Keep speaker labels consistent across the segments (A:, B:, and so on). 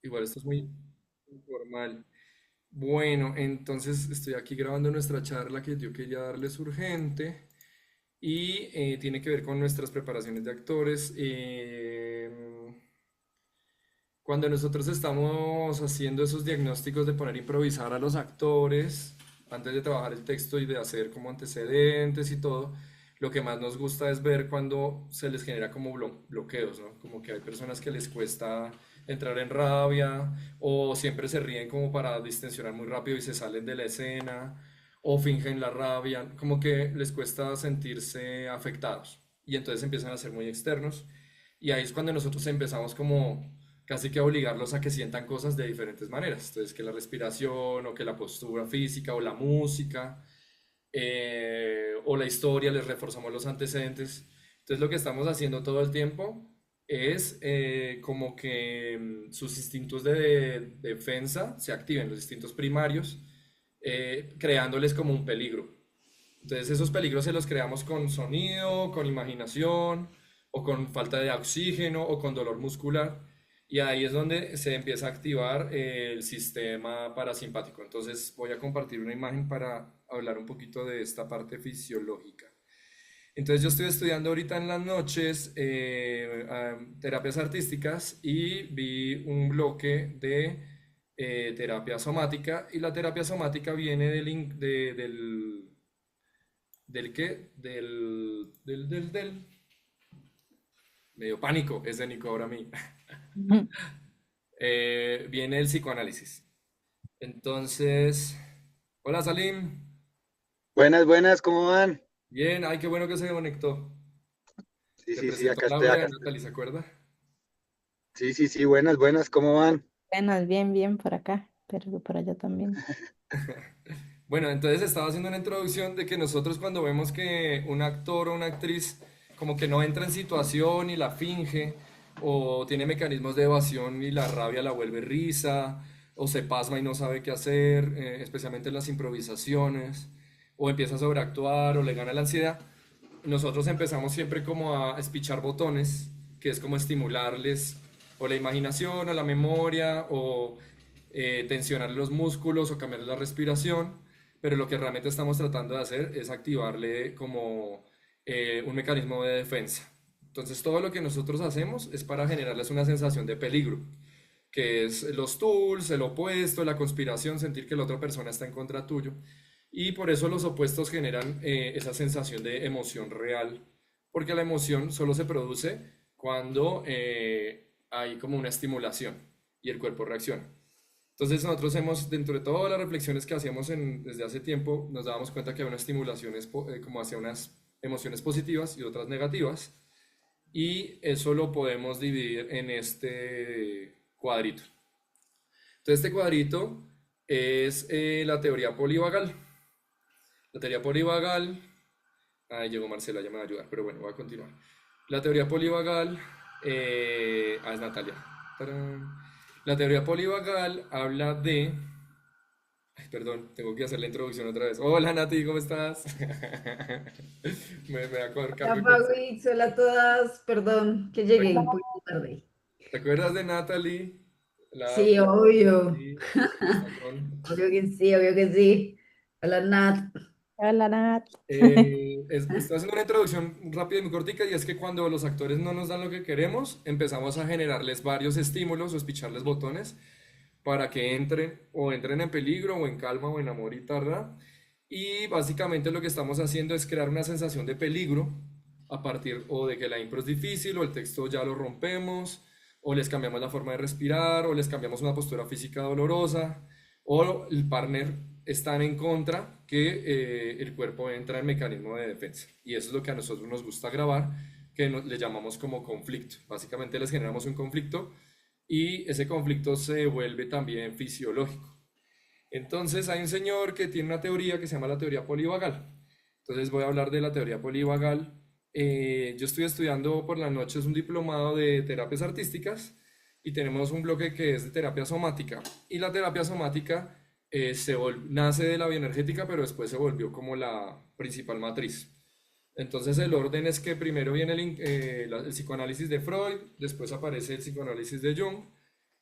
A: Igual esto es muy informal. Bueno, entonces estoy aquí grabando nuestra charla que yo quería darles urgente y tiene que ver con nuestras preparaciones de actores. Cuando nosotros estamos haciendo esos diagnósticos de poner a improvisar a los actores, antes de trabajar el texto y de hacer como antecedentes y todo, lo que más nos gusta es ver cuando se les genera como bloqueos, ¿no? Como que hay personas que les cuesta entrar en rabia o siempre se ríen como para distensionar muy rápido y se salen de la escena o fingen la rabia, como que les cuesta sentirse afectados y entonces empiezan a ser muy externos y ahí es cuando nosotros empezamos como casi que a obligarlos a que sientan cosas de diferentes maneras. Entonces, que la respiración, o que la postura física, o la música, o la historia, les reforzamos los antecedentes. Entonces, lo que estamos haciendo todo el tiempo es como que sus instintos de defensa se activen, los instintos primarios, creándoles como un peligro. Entonces esos peligros se los creamos con sonido, con imaginación, o con falta de oxígeno, o con dolor muscular. Y ahí es donde se empieza a activar el sistema parasimpático. Entonces voy a compartir una imagen para hablar un poquito de esta parte fisiológica. Entonces yo estoy estudiando ahorita en las noches terapias artísticas y vi un bloque de terapia somática y la terapia somática viene ¿del qué? Medio pánico, es de Nico ahora a mí.
B: Ujú.
A: Viene el psicoanálisis. Entonces, hola Salim.
B: Buenas, buenas, ¿cómo van?
A: Bien, ay, qué bueno que se conectó.
B: Sí,
A: Te
B: sí, sí,
A: presento
B: acá
A: a
B: estoy,
A: Laura
B: acá
A: y a
B: estoy.
A: Natalie, ¿se acuerda?
B: Sí, sí, sí, buenas, buenas, ¿cómo van?
C: Buenas, bien, bien por acá, pero por allá también.
A: Bueno, entonces estaba haciendo una introducción de que nosotros cuando vemos que un actor o una actriz como que no entra en situación y la finge, o tiene mecanismos de evasión y la rabia la vuelve risa, o se pasma y no sabe qué hacer, especialmente en las improvisaciones, o empieza a sobreactuar o le gana la ansiedad, nosotros empezamos siempre como a espichar botones, que es como estimularles o la imaginación o la memoria o tensionar los músculos o cambiar la respiración, pero lo que realmente estamos tratando de hacer es activarle como un mecanismo de defensa. Entonces todo lo que nosotros hacemos es para generarles una sensación de peligro, que es los tools, el opuesto, la conspiración, sentir que la otra persona está en contra tuyo. Y por eso los opuestos generan esa sensación de emoción real, porque la emoción solo se produce cuando hay como una estimulación y el cuerpo reacciona. Entonces nosotros hemos, dentro de todas las reflexiones que hacíamos desde hace tiempo, nos dábamos cuenta que hay una estimulación como hacia unas emociones positivas y otras negativas, y eso lo podemos dividir en este cuadrito. Entonces este cuadrito es la teoría polivagal. La teoría polivagal, ahí llegó Marcela, ya me va a ayudar, pero bueno, voy a continuar. La teoría polivagal, es Natalia. ¡Tarán! La teoría polivagal habla de, ay, perdón, tengo que hacer la introducción otra vez. Hola Nati, ¿cómo estás? Me va a coger
D: Hola,
A: cargo y fuerza.
D: Fabi, hola a todas, perdón que llegué
A: ¿Te
D: un poquito tarde.
A: te acuerdas de Natalie? La
D: Sí, obvio,
A: sí, está con
D: obvio que sí. Hola, Nat.
C: Hola, Nat.
A: estoy haciendo una introducción rápida y muy cortica y es que cuando los actores no nos dan lo que queremos, empezamos a generarles varios estímulos o espicharles botones para que entren o entren en peligro o en calma o en amor y tarda. Y básicamente lo que estamos haciendo es crear una sensación de peligro a partir o de que la impro es difícil o el texto ya lo rompemos o les cambiamos la forma de respirar o les cambiamos una postura física dolorosa o el partner están en contra que el cuerpo entra en mecanismo de defensa. Y eso es lo que a nosotros nos gusta grabar, que le llamamos como conflicto. Básicamente les generamos un conflicto y ese conflicto se vuelve también fisiológico. Entonces hay un señor que tiene una teoría que se llama la teoría polivagal. Entonces voy a hablar de la teoría polivagal. Yo estoy estudiando por las noches un diplomado de terapias artísticas y tenemos un bloque que es de terapia somática. Y la terapia somática nace de la bioenergética, pero después se volvió como la principal matriz. Entonces el orden es que primero viene el psicoanálisis de Freud, después aparece el psicoanálisis de Jung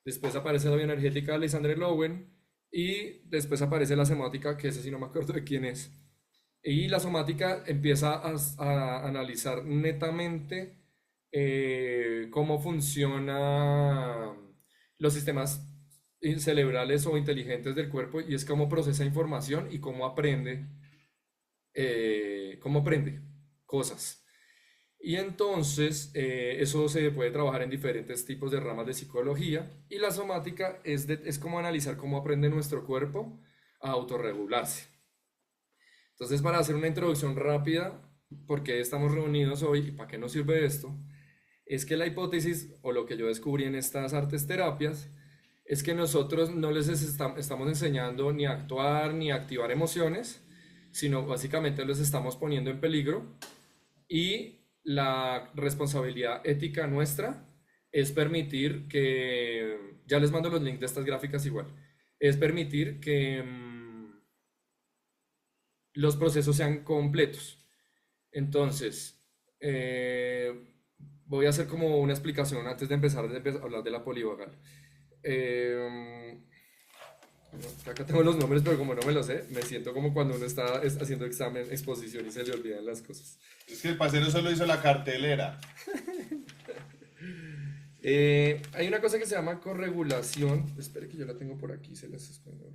A: después aparece la bioenergética de Alexander Lowen y después aparece la semántica, que ese sí no me acuerdo de quién es. Y la somática empieza a analizar netamente cómo funcionan los sistemas cerebrales o inteligentes del cuerpo y es cómo procesa información y cómo aprende cosas. Y entonces eso se puede trabajar en diferentes tipos de ramas de psicología y la somática es como analizar cómo aprende nuestro cuerpo a autorregularse. Entonces, para hacer una introducción rápida, ¿por qué estamos reunidos hoy y para qué nos sirve esto? Es que la hipótesis, o lo que yo descubrí en estas artes terapias, es que nosotros no les estamos enseñando ni a actuar ni a activar emociones, sino básicamente los estamos poniendo en peligro y la responsabilidad ética nuestra es permitir que, ya les mando los links de estas gráficas igual, es permitir que los procesos sean completos. Entonces, voy a hacer como una explicación antes de empezar a hablar de la polivagal. Acá tengo los nombres, pero como no me los sé, me siento como cuando uno está haciendo examen, exposición y se le olvidan las cosas.
E: Es que el parcero solo hizo la cartelera.
A: Hay una cosa que se llama corregulación. Espere que yo la tengo por aquí, se las escondo.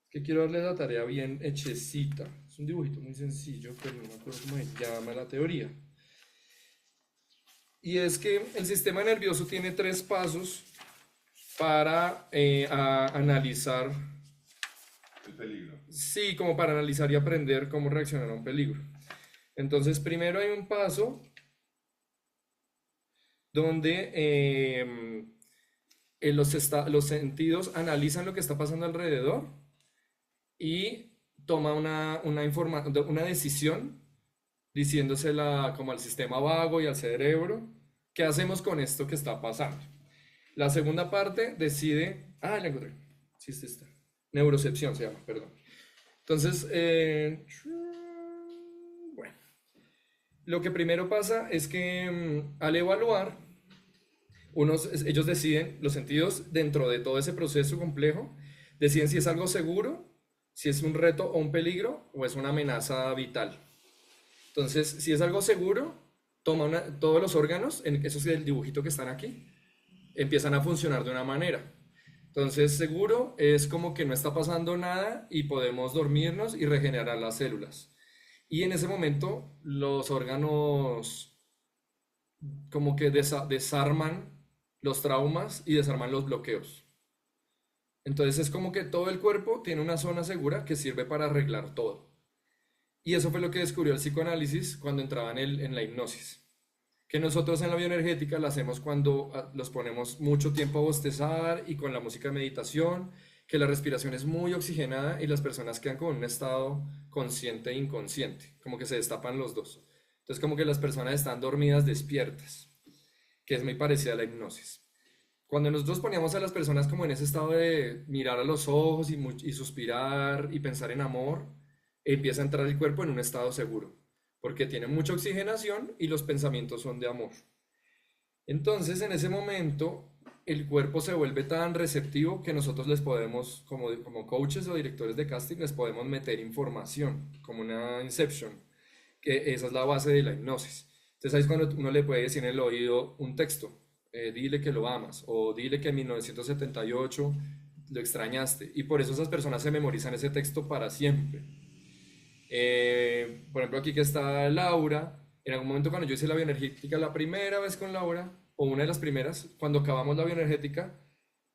A: Que quiero darle la tarea bien hechecita. Es un dibujito muy sencillo, pero no me acuerdo cómo se llama la teoría. Y es que el sistema nervioso tiene 3 pasos para analizar.
E: El peligro.
A: Sí, como para analizar y aprender cómo reaccionar a un peligro. Entonces, primero hay un paso donde los sentidos analizan lo que está pasando alrededor y toma una decisión diciéndosela como al sistema vago y al cerebro, ¿qué hacemos con esto que está pasando? La segunda parte decide, la encontré, sí, está, neurocepción se llama, perdón. Entonces, bueno, lo que primero pasa es que al evaluar, ellos deciden, los sentidos dentro de todo ese proceso complejo, deciden si es algo seguro, si es un reto o un peligro o es una amenaza vital. Entonces, si es algo seguro, todos los órganos, eso es el dibujito que están aquí, empiezan a funcionar de una manera. Entonces, seguro es como que no está pasando nada y podemos dormirnos y regenerar las células. Y en ese momento, los órganos como que desarman los traumas y desarman los bloqueos. Entonces, es como que todo el cuerpo tiene una zona segura que sirve para arreglar todo. Y eso fue lo que descubrió el psicoanálisis cuando entraba en la hipnosis. Que nosotros en la bioenergética la hacemos cuando los ponemos mucho tiempo a bostezar y con la música de meditación, que la respiración es muy oxigenada y las personas quedan con un estado consciente e inconsciente, como que se destapan los dos. Entonces como que las personas están dormidas despiertas, que es muy parecida a la hipnosis. Cuando nosotros poníamos a las personas como en ese estado de mirar a los ojos y suspirar y pensar en amor, empieza a entrar el cuerpo en un estado seguro, porque tiene mucha oxigenación y los pensamientos son de amor. Entonces, en ese momento, el cuerpo se vuelve tan receptivo que nosotros les podemos, como coaches o directores de casting, les podemos meter información, como una inception, que esa es la base de la hipnosis. Entonces, ahí es cuando uno le puede decir en el oído un texto, dile que lo amas, o dile que en 1978 lo extrañaste, y por eso esas personas se memorizan ese texto para siempre. Por ejemplo, aquí que está Laura. En algún momento cuando yo hice la bioenergética la primera vez con Laura, o una de las primeras, cuando acabamos la bioenergética,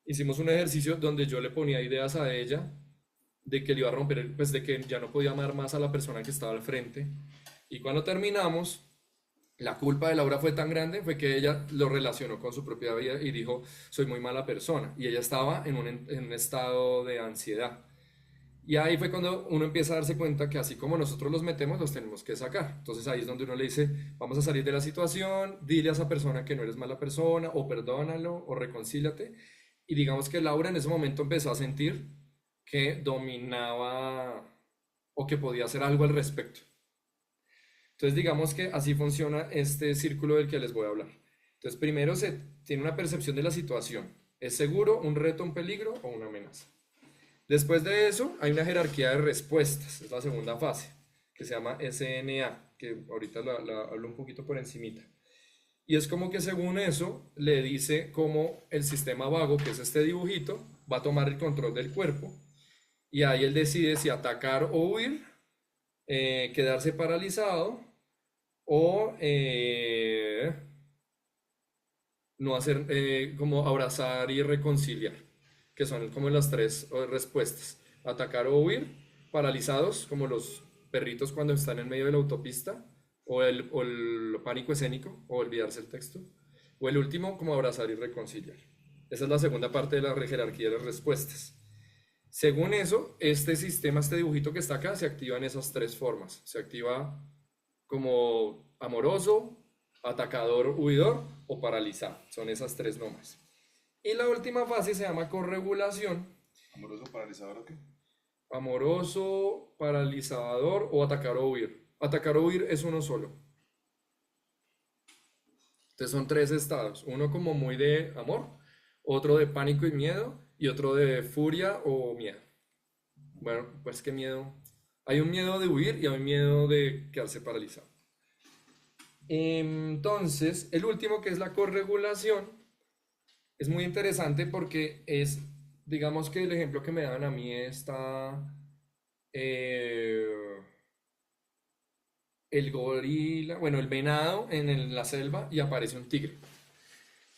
A: hicimos un ejercicio donde yo le ponía ideas a ella de que le iba a romper, pues de que ya no podía amar más a la persona que estaba al frente. Y cuando terminamos, la culpa de Laura fue tan grande, fue que ella lo relacionó con su propia vida y dijo, soy muy mala persona. Y ella estaba en un estado de ansiedad. Y ahí fue cuando uno empieza a darse cuenta que así como nosotros los metemos, los tenemos que sacar. Entonces ahí es donde uno le dice, vamos a salir de la situación, dile a esa persona que no eres mala persona, o perdónalo, o reconcíliate. Y digamos que Laura en ese momento empezó a sentir que dominaba o que podía hacer algo al respecto. Entonces digamos que así funciona este círculo del que les voy a hablar. Entonces, primero se tiene una percepción de la situación. ¿Es seguro, un reto, un peligro o una amenaza? Después de eso, hay una jerarquía de respuestas. Es la segunda fase, que se llama SNA, que ahorita la hablo un poquito por encimita. Y es como que según eso, le dice cómo el sistema vago, que es este dibujito, va a tomar el control del cuerpo. Y ahí él decide si atacar o huir, quedarse paralizado o no hacer, como abrazar y reconciliar, que son como las tres respuestas: atacar o huir, paralizados como los perritos cuando están en medio de la autopista, o el pánico escénico, o olvidarse el texto, o el último como abrazar y reconciliar. Esa es la segunda parte de la jerarquía de las respuestas. Según eso, este sistema, este dibujito que está acá, se activa en esas tres formas. Se activa como amoroso, atacador, huidor o paralizado. Son esas tres nomás. Y la última fase se llama corregulación.
E: ¿Amoroso, paralizador o qué?
A: Amoroso, paralizador o atacar o huir. Atacar o huir es uno solo. Entonces son tres estados. Uno como muy de amor, otro de pánico y miedo, y otro de furia o miedo. Bueno, pues qué miedo. Hay un miedo de huir y hay un miedo de quedarse paralizado. Entonces, el último, que es la corregulación, es muy interesante porque es, digamos que el ejemplo que me dan a mí está el gorila, bueno, el venado en la selva y aparece un tigre.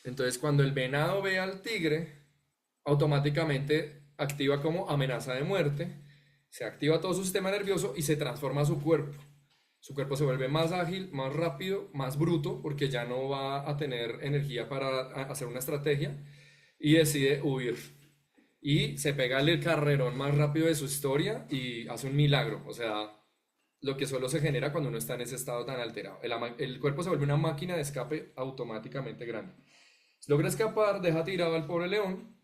A: Entonces, cuando el venado ve al tigre, automáticamente activa como amenaza de muerte, se activa todo su sistema nervioso y se transforma su cuerpo. Su cuerpo se vuelve más ágil, más rápido, más bruto, porque ya no va a tener energía para hacer una estrategia, y decide huir. Y se pega el carrerón más rápido de su historia y hace un milagro. O sea, lo que solo se genera cuando uno está en ese estado tan alterado. El cuerpo se vuelve una máquina de escape automáticamente grande. Logra escapar, deja tirado al pobre león,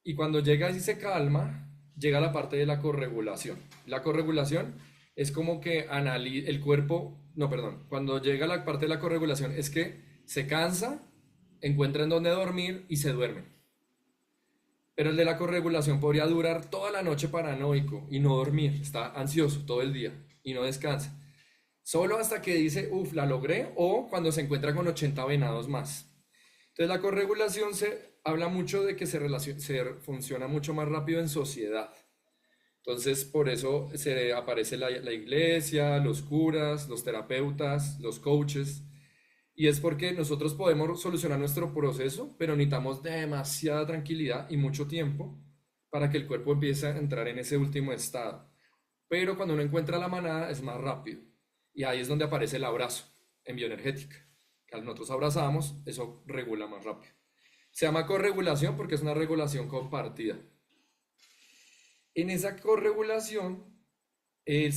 A: y cuando llega y se calma, llega la parte de la corregulación. La corregulación es como que el cuerpo, no, perdón, cuando llega la parte de la corregulación es que se cansa, encuentra en dónde dormir y se duerme. Pero el de la corregulación podría durar toda la noche paranoico y no dormir, está ansioso todo el día y no descansa. Solo hasta que dice, uff, la logré, o cuando se encuentra con 80 venados más. Entonces la corregulación se habla mucho de que se funciona mucho más rápido en sociedad. Entonces por eso aparece la iglesia, los curas, los terapeutas, los coaches. Y es porque nosotros podemos solucionar nuestro proceso, pero necesitamos demasiada tranquilidad y mucho tiempo para que el cuerpo empiece a entrar en ese último estado. Pero cuando uno encuentra la manada es más rápido. Y ahí es donde aparece el abrazo en bioenergética. Que al nosotros abrazamos, eso regula más rápido. Se llama corregulación porque es una regulación compartida. En esa corregulación, el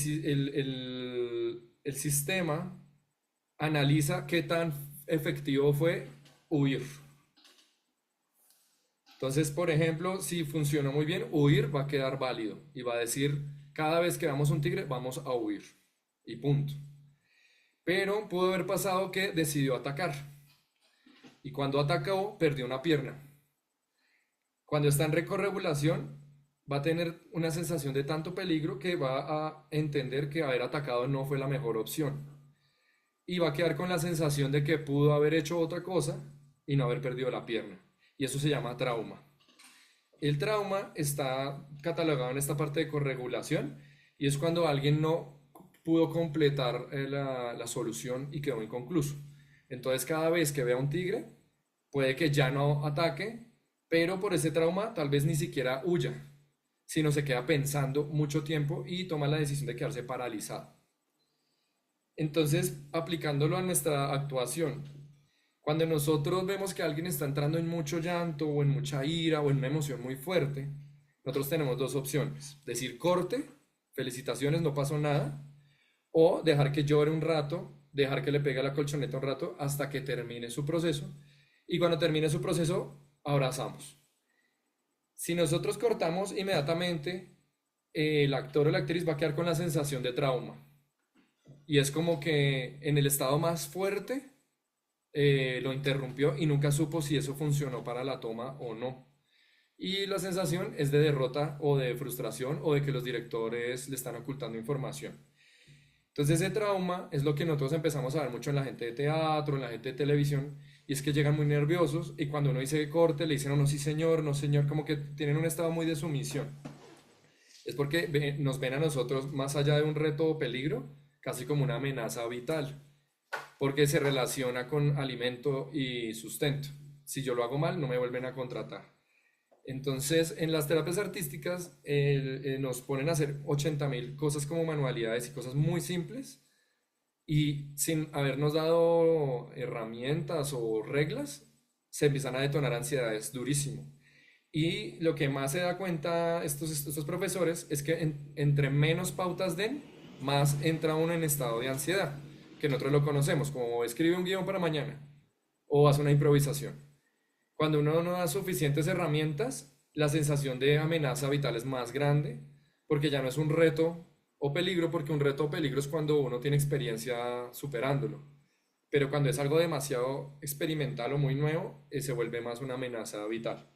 A: sistema analiza qué tan efectivo fue huir. Entonces, por ejemplo, si funcionó muy bien, huir va a quedar válido y va a decir, cada vez que veamos un tigre, vamos a huir. Y punto. Pero pudo haber pasado que decidió atacar. Y cuando atacó, perdió una pierna. Cuando está en recorregulación, va a tener una sensación de tanto peligro que va a entender que haber atacado no fue la mejor opción. Y va a quedar con la sensación de que pudo haber hecho otra cosa y no haber perdido la pierna. Y eso se llama trauma. El trauma está catalogado en esta parte de corregulación y es cuando alguien no pudo completar la solución y quedó inconcluso. Entonces cada vez que vea un tigre, puede que ya no ataque, pero por ese trauma tal vez ni siquiera huya, sino se queda pensando mucho tiempo y toma la decisión de quedarse paralizado. Entonces, aplicándolo a nuestra actuación, cuando nosotros vemos que alguien está entrando en mucho llanto o en mucha ira o en una emoción muy fuerte, nosotros tenemos dos opciones: decir corte, felicitaciones, no pasó nada, o dejar que llore un rato, dejar que le pegue a la colchoneta un rato hasta que termine su proceso, y cuando termine su proceso, abrazamos. Si nosotros cortamos inmediatamente, el actor o la actriz va a quedar con la sensación de trauma. Y es como que en el estado más fuerte, lo interrumpió y nunca supo si eso funcionó para la toma o no. Y la sensación es de derrota o de frustración o de que los directores le están ocultando información. Entonces ese trauma es lo que nosotros empezamos a ver mucho en la gente de teatro, en la gente de televisión, y es que llegan muy nerviosos y cuando uno dice corte le dicen, no, no, sí señor, no señor, como que tienen un estado muy de sumisión. Es porque nos ven a nosotros más allá de un reto o peligro, casi como una amenaza vital, porque se relaciona con alimento y sustento. Si yo lo hago mal, no me vuelven a contratar. Entonces, en las terapias artísticas nos ponen a hacer 80.000 cosas como manualidades y cosas muy simples y sin habernos dado herramientas o reglas, se empiezan a detonar ansiedades durísimo. Y lo que más se da cuenta estos profesores es que entre menos pautas den, más entra uno en estado de ansiedad, que nosotros lo conocemos como escribe un guión para mañana o hace una improvisación. Cuando uno no da suficientes herramientas, la sensación de amenaza vital es más grande, porque ya no es un reto o peligro, porque un reto o peligro es cuando uno tiene experiencia superándolo. Pero cuando es algo demasiado experimental o muy nuevo, se vuelve más una amenaza vital.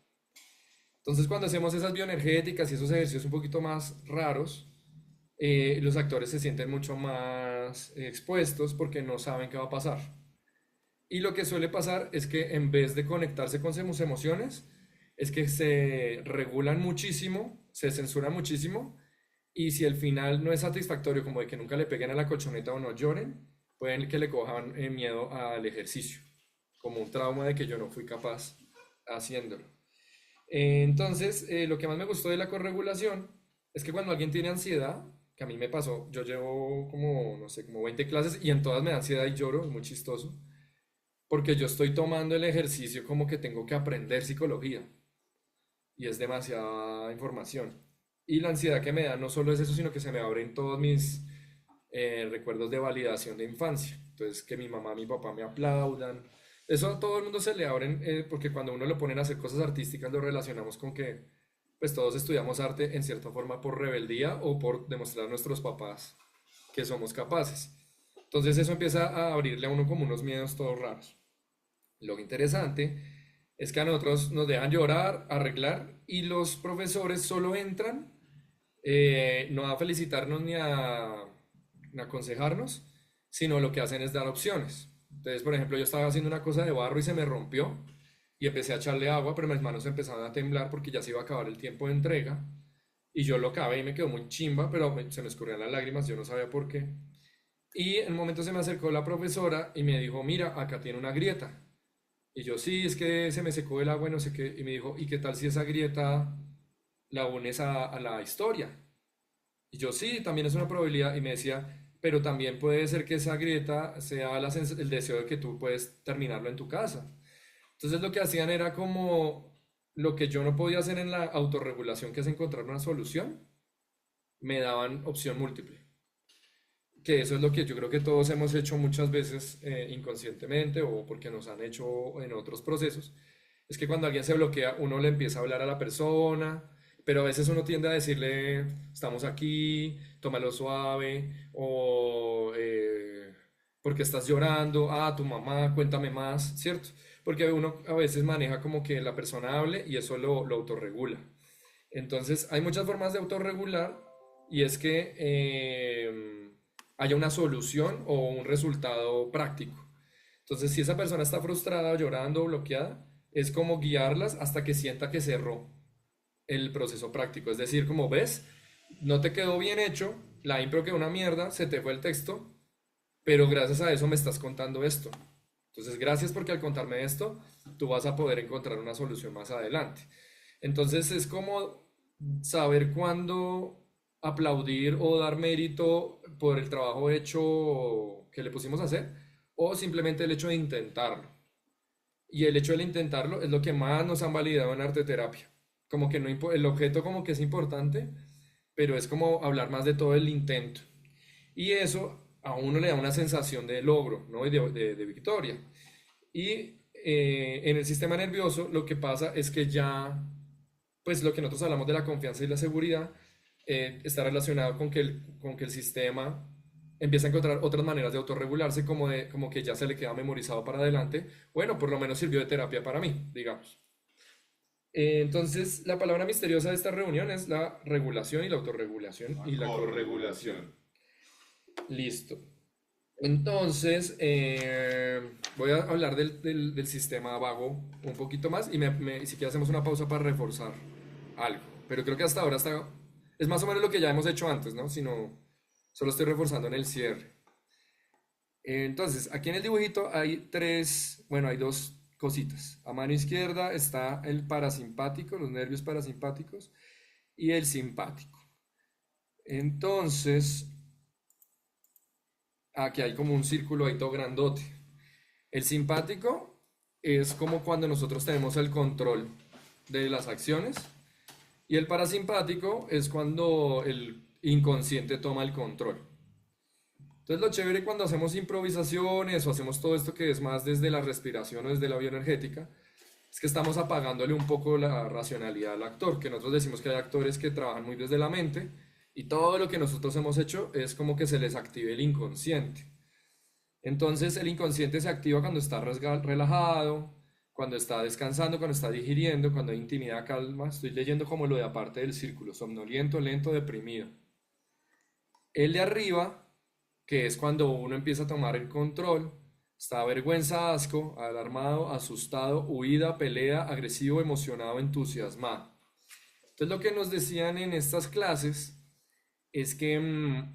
A: Entonces, cuando hacemos esas bioenergéticas y esos ejercicios un poquito más raros, los actores se sienten mucho más expuestos porque no saben qué va a pasar. Y lo que suele pasar es que en vez de conectarse con sus emociones, es que se regulan muchísimo, se censuran muchísimo, y si el final no es satisfactorio, como de que nunca le peguen a la colchoneta o no lloren, pueden que le cojan miedo al ejercicio, como un trauma de que yo no fui capaz haciéndolo. Entonces, lo que más me gustó de la corregulación es que cuando alguien tiene ansiedad, que a mí me pasó, yo llevo como, no sé, como 20 clases y en todas me da ansiedad y lloro, es muy chistoso porque yo estoy tomando el ejercicio como que tengo que aprender psicología y es demasiada información. Y la ansiedad que me da no solo es eso, sino que se me abren todos mis recuerdos de validación de infancia. Entonces, que mi mamá, mi papá me aplaudan. Eso a todo el mundo se le abren porque cuando uno lo ponen a hacer cosas artísticas lo relacionamos con que pues todos estudiamos arte en cierta forma por rebeldía o por demostrar a nuestros papás que somos capaces. Entonces eso empieza a abrirle a uno como unos miedos todos raros. Lo interesante es que a nosotros nos dejan llorar, arreglar, y los profesores solo entran, no a felicitarnos ni a aconsejarnos, sino lo que hacen es dar opciones. Entonces, por ejemplo, yo estaba haciendo una cosa de barro y se me rompió, y empecé a echarle agua, pero mis manos empezaban a temblar porque ya se iba a acabar el tiempo de entrega, y yo lo acabé y me quedó muy chimba, pero se me escurrían las lágrimas, yo no sabía por qué. Y en un momento se me acercó la profesora y me dijo, mira, acá tiene una grieta. Y yo, sí, es que se me secó el agua y no sé qué. Y me dijo, ¿y qué tal si esa grieta la unes a la historia? Y yo, sí, también es una probabilidad. Y me decía, pero también puede ser que esa grieta sea el deseo de que tú puedes terminarlo en tu casa. Entonces lo que hacían era como lo que yo no podía hacer en la autorregulación, que es encontrar una solución, me daban opción múltiple. Que eso es lo que yo creo que todos hemos hecho muchas veces inconscientemente o porque nos han hecho en otros procesos. Es que cuando alguien se bloquea, uno le empieza a hablar a la persona, pero a veces uno tiende a decirle, estamos aquí, tómalo suave, o ¿por qué estás llorando? Ah, tu mamá, cuéntame más, ¿cierto? Porque uno a veces maneja como que la persona hable y eso lo autorregula. Entonces, hay muchas formas de autorregular y es que haya una solución o un resultado práctico. Entonces, si esa persona está frustrada, llorando o bloqueada, es como guiarlas hasta que sienta que cerró el proceso práctico. Es decir, como ves, no te quedó bien hecho, la impro quedó una mierda, se te fue el texto, pero gracias a eso me estás contando esto. Entonces, gracias porque al contarme esto, tú vas a poder encontrar una solución más adelante. Entonces, es como saber cuándo aplaudir o dar mérito por el trabajo hecho que le pusimos a hacer, o simplemente el hecho de intentarlo. Y el hecho de intentarlo es lo que más nos han validado en arte terapia. Como que no, el objeto como que es importante, pero es como hablar más de todo el intento. Y eso a uno le da una sensación de logro, ¿no? Y de victoria. Y en el sistema nervioso lo que pasa es que ya, pues lo que nosotros hablamos de la confianza y la seguridad, está relacionado con que el sistema empieza a encontrar otras maneras de autorregularse, como que ya se le queda memorizado para adelante. Bueno, por lo menos sirvió de terapia para mí, digamos. Entonces, la palabra misteriosa de esta reunión es la regulación y la autorregulación y la corregulación. Listo. Entonces, voy a hablar del sistema vago un poquito más y si quieres hacemos una pausa para reforzar algo. Pero creo que hasta ahora es más o menos lo que ya hemos hecho antes, ¿no? Solo estoy reforzando en el cierre. Entonces, aquí en el dibujito hay hay dos cositas. A mano izquierda está el parasimpático, los nervios parasimpáticos, y el simpático. Entonces, aquí hay como un círculo ahí todo grandote. El simpático es como cuando nosotros tenemos el control de las acciones, y el parasimpático es cuando el inconsciente toma el control. Entonces lo chévere cuando hacemos improvisaciones o hacemos todo esto que es más desde la respiración o desde la bioenergética, es que estamos apagándole un poco la racionalidad al actor, que nosotros decimos que hay actores que trabajan muy desde la mente y todo lo que nosotros hemos hecho es como que se les active el inconsciente. Entonces el inconsciente se activa cuando está relajado, cuando está descansando, cuando está digiriendo, cuando hay intimidad, calma. Estoy leyendo como lo de aparte del círculo, somnoliento, lento, deprimido. El de arriba, que es cuando uno empieza a tomar el control, está vergüenza, asco, alarmado, asustado, huida, pelea, agresivo, emocionado, entusiasmado. Entonces lo que nos decían en estas clases es que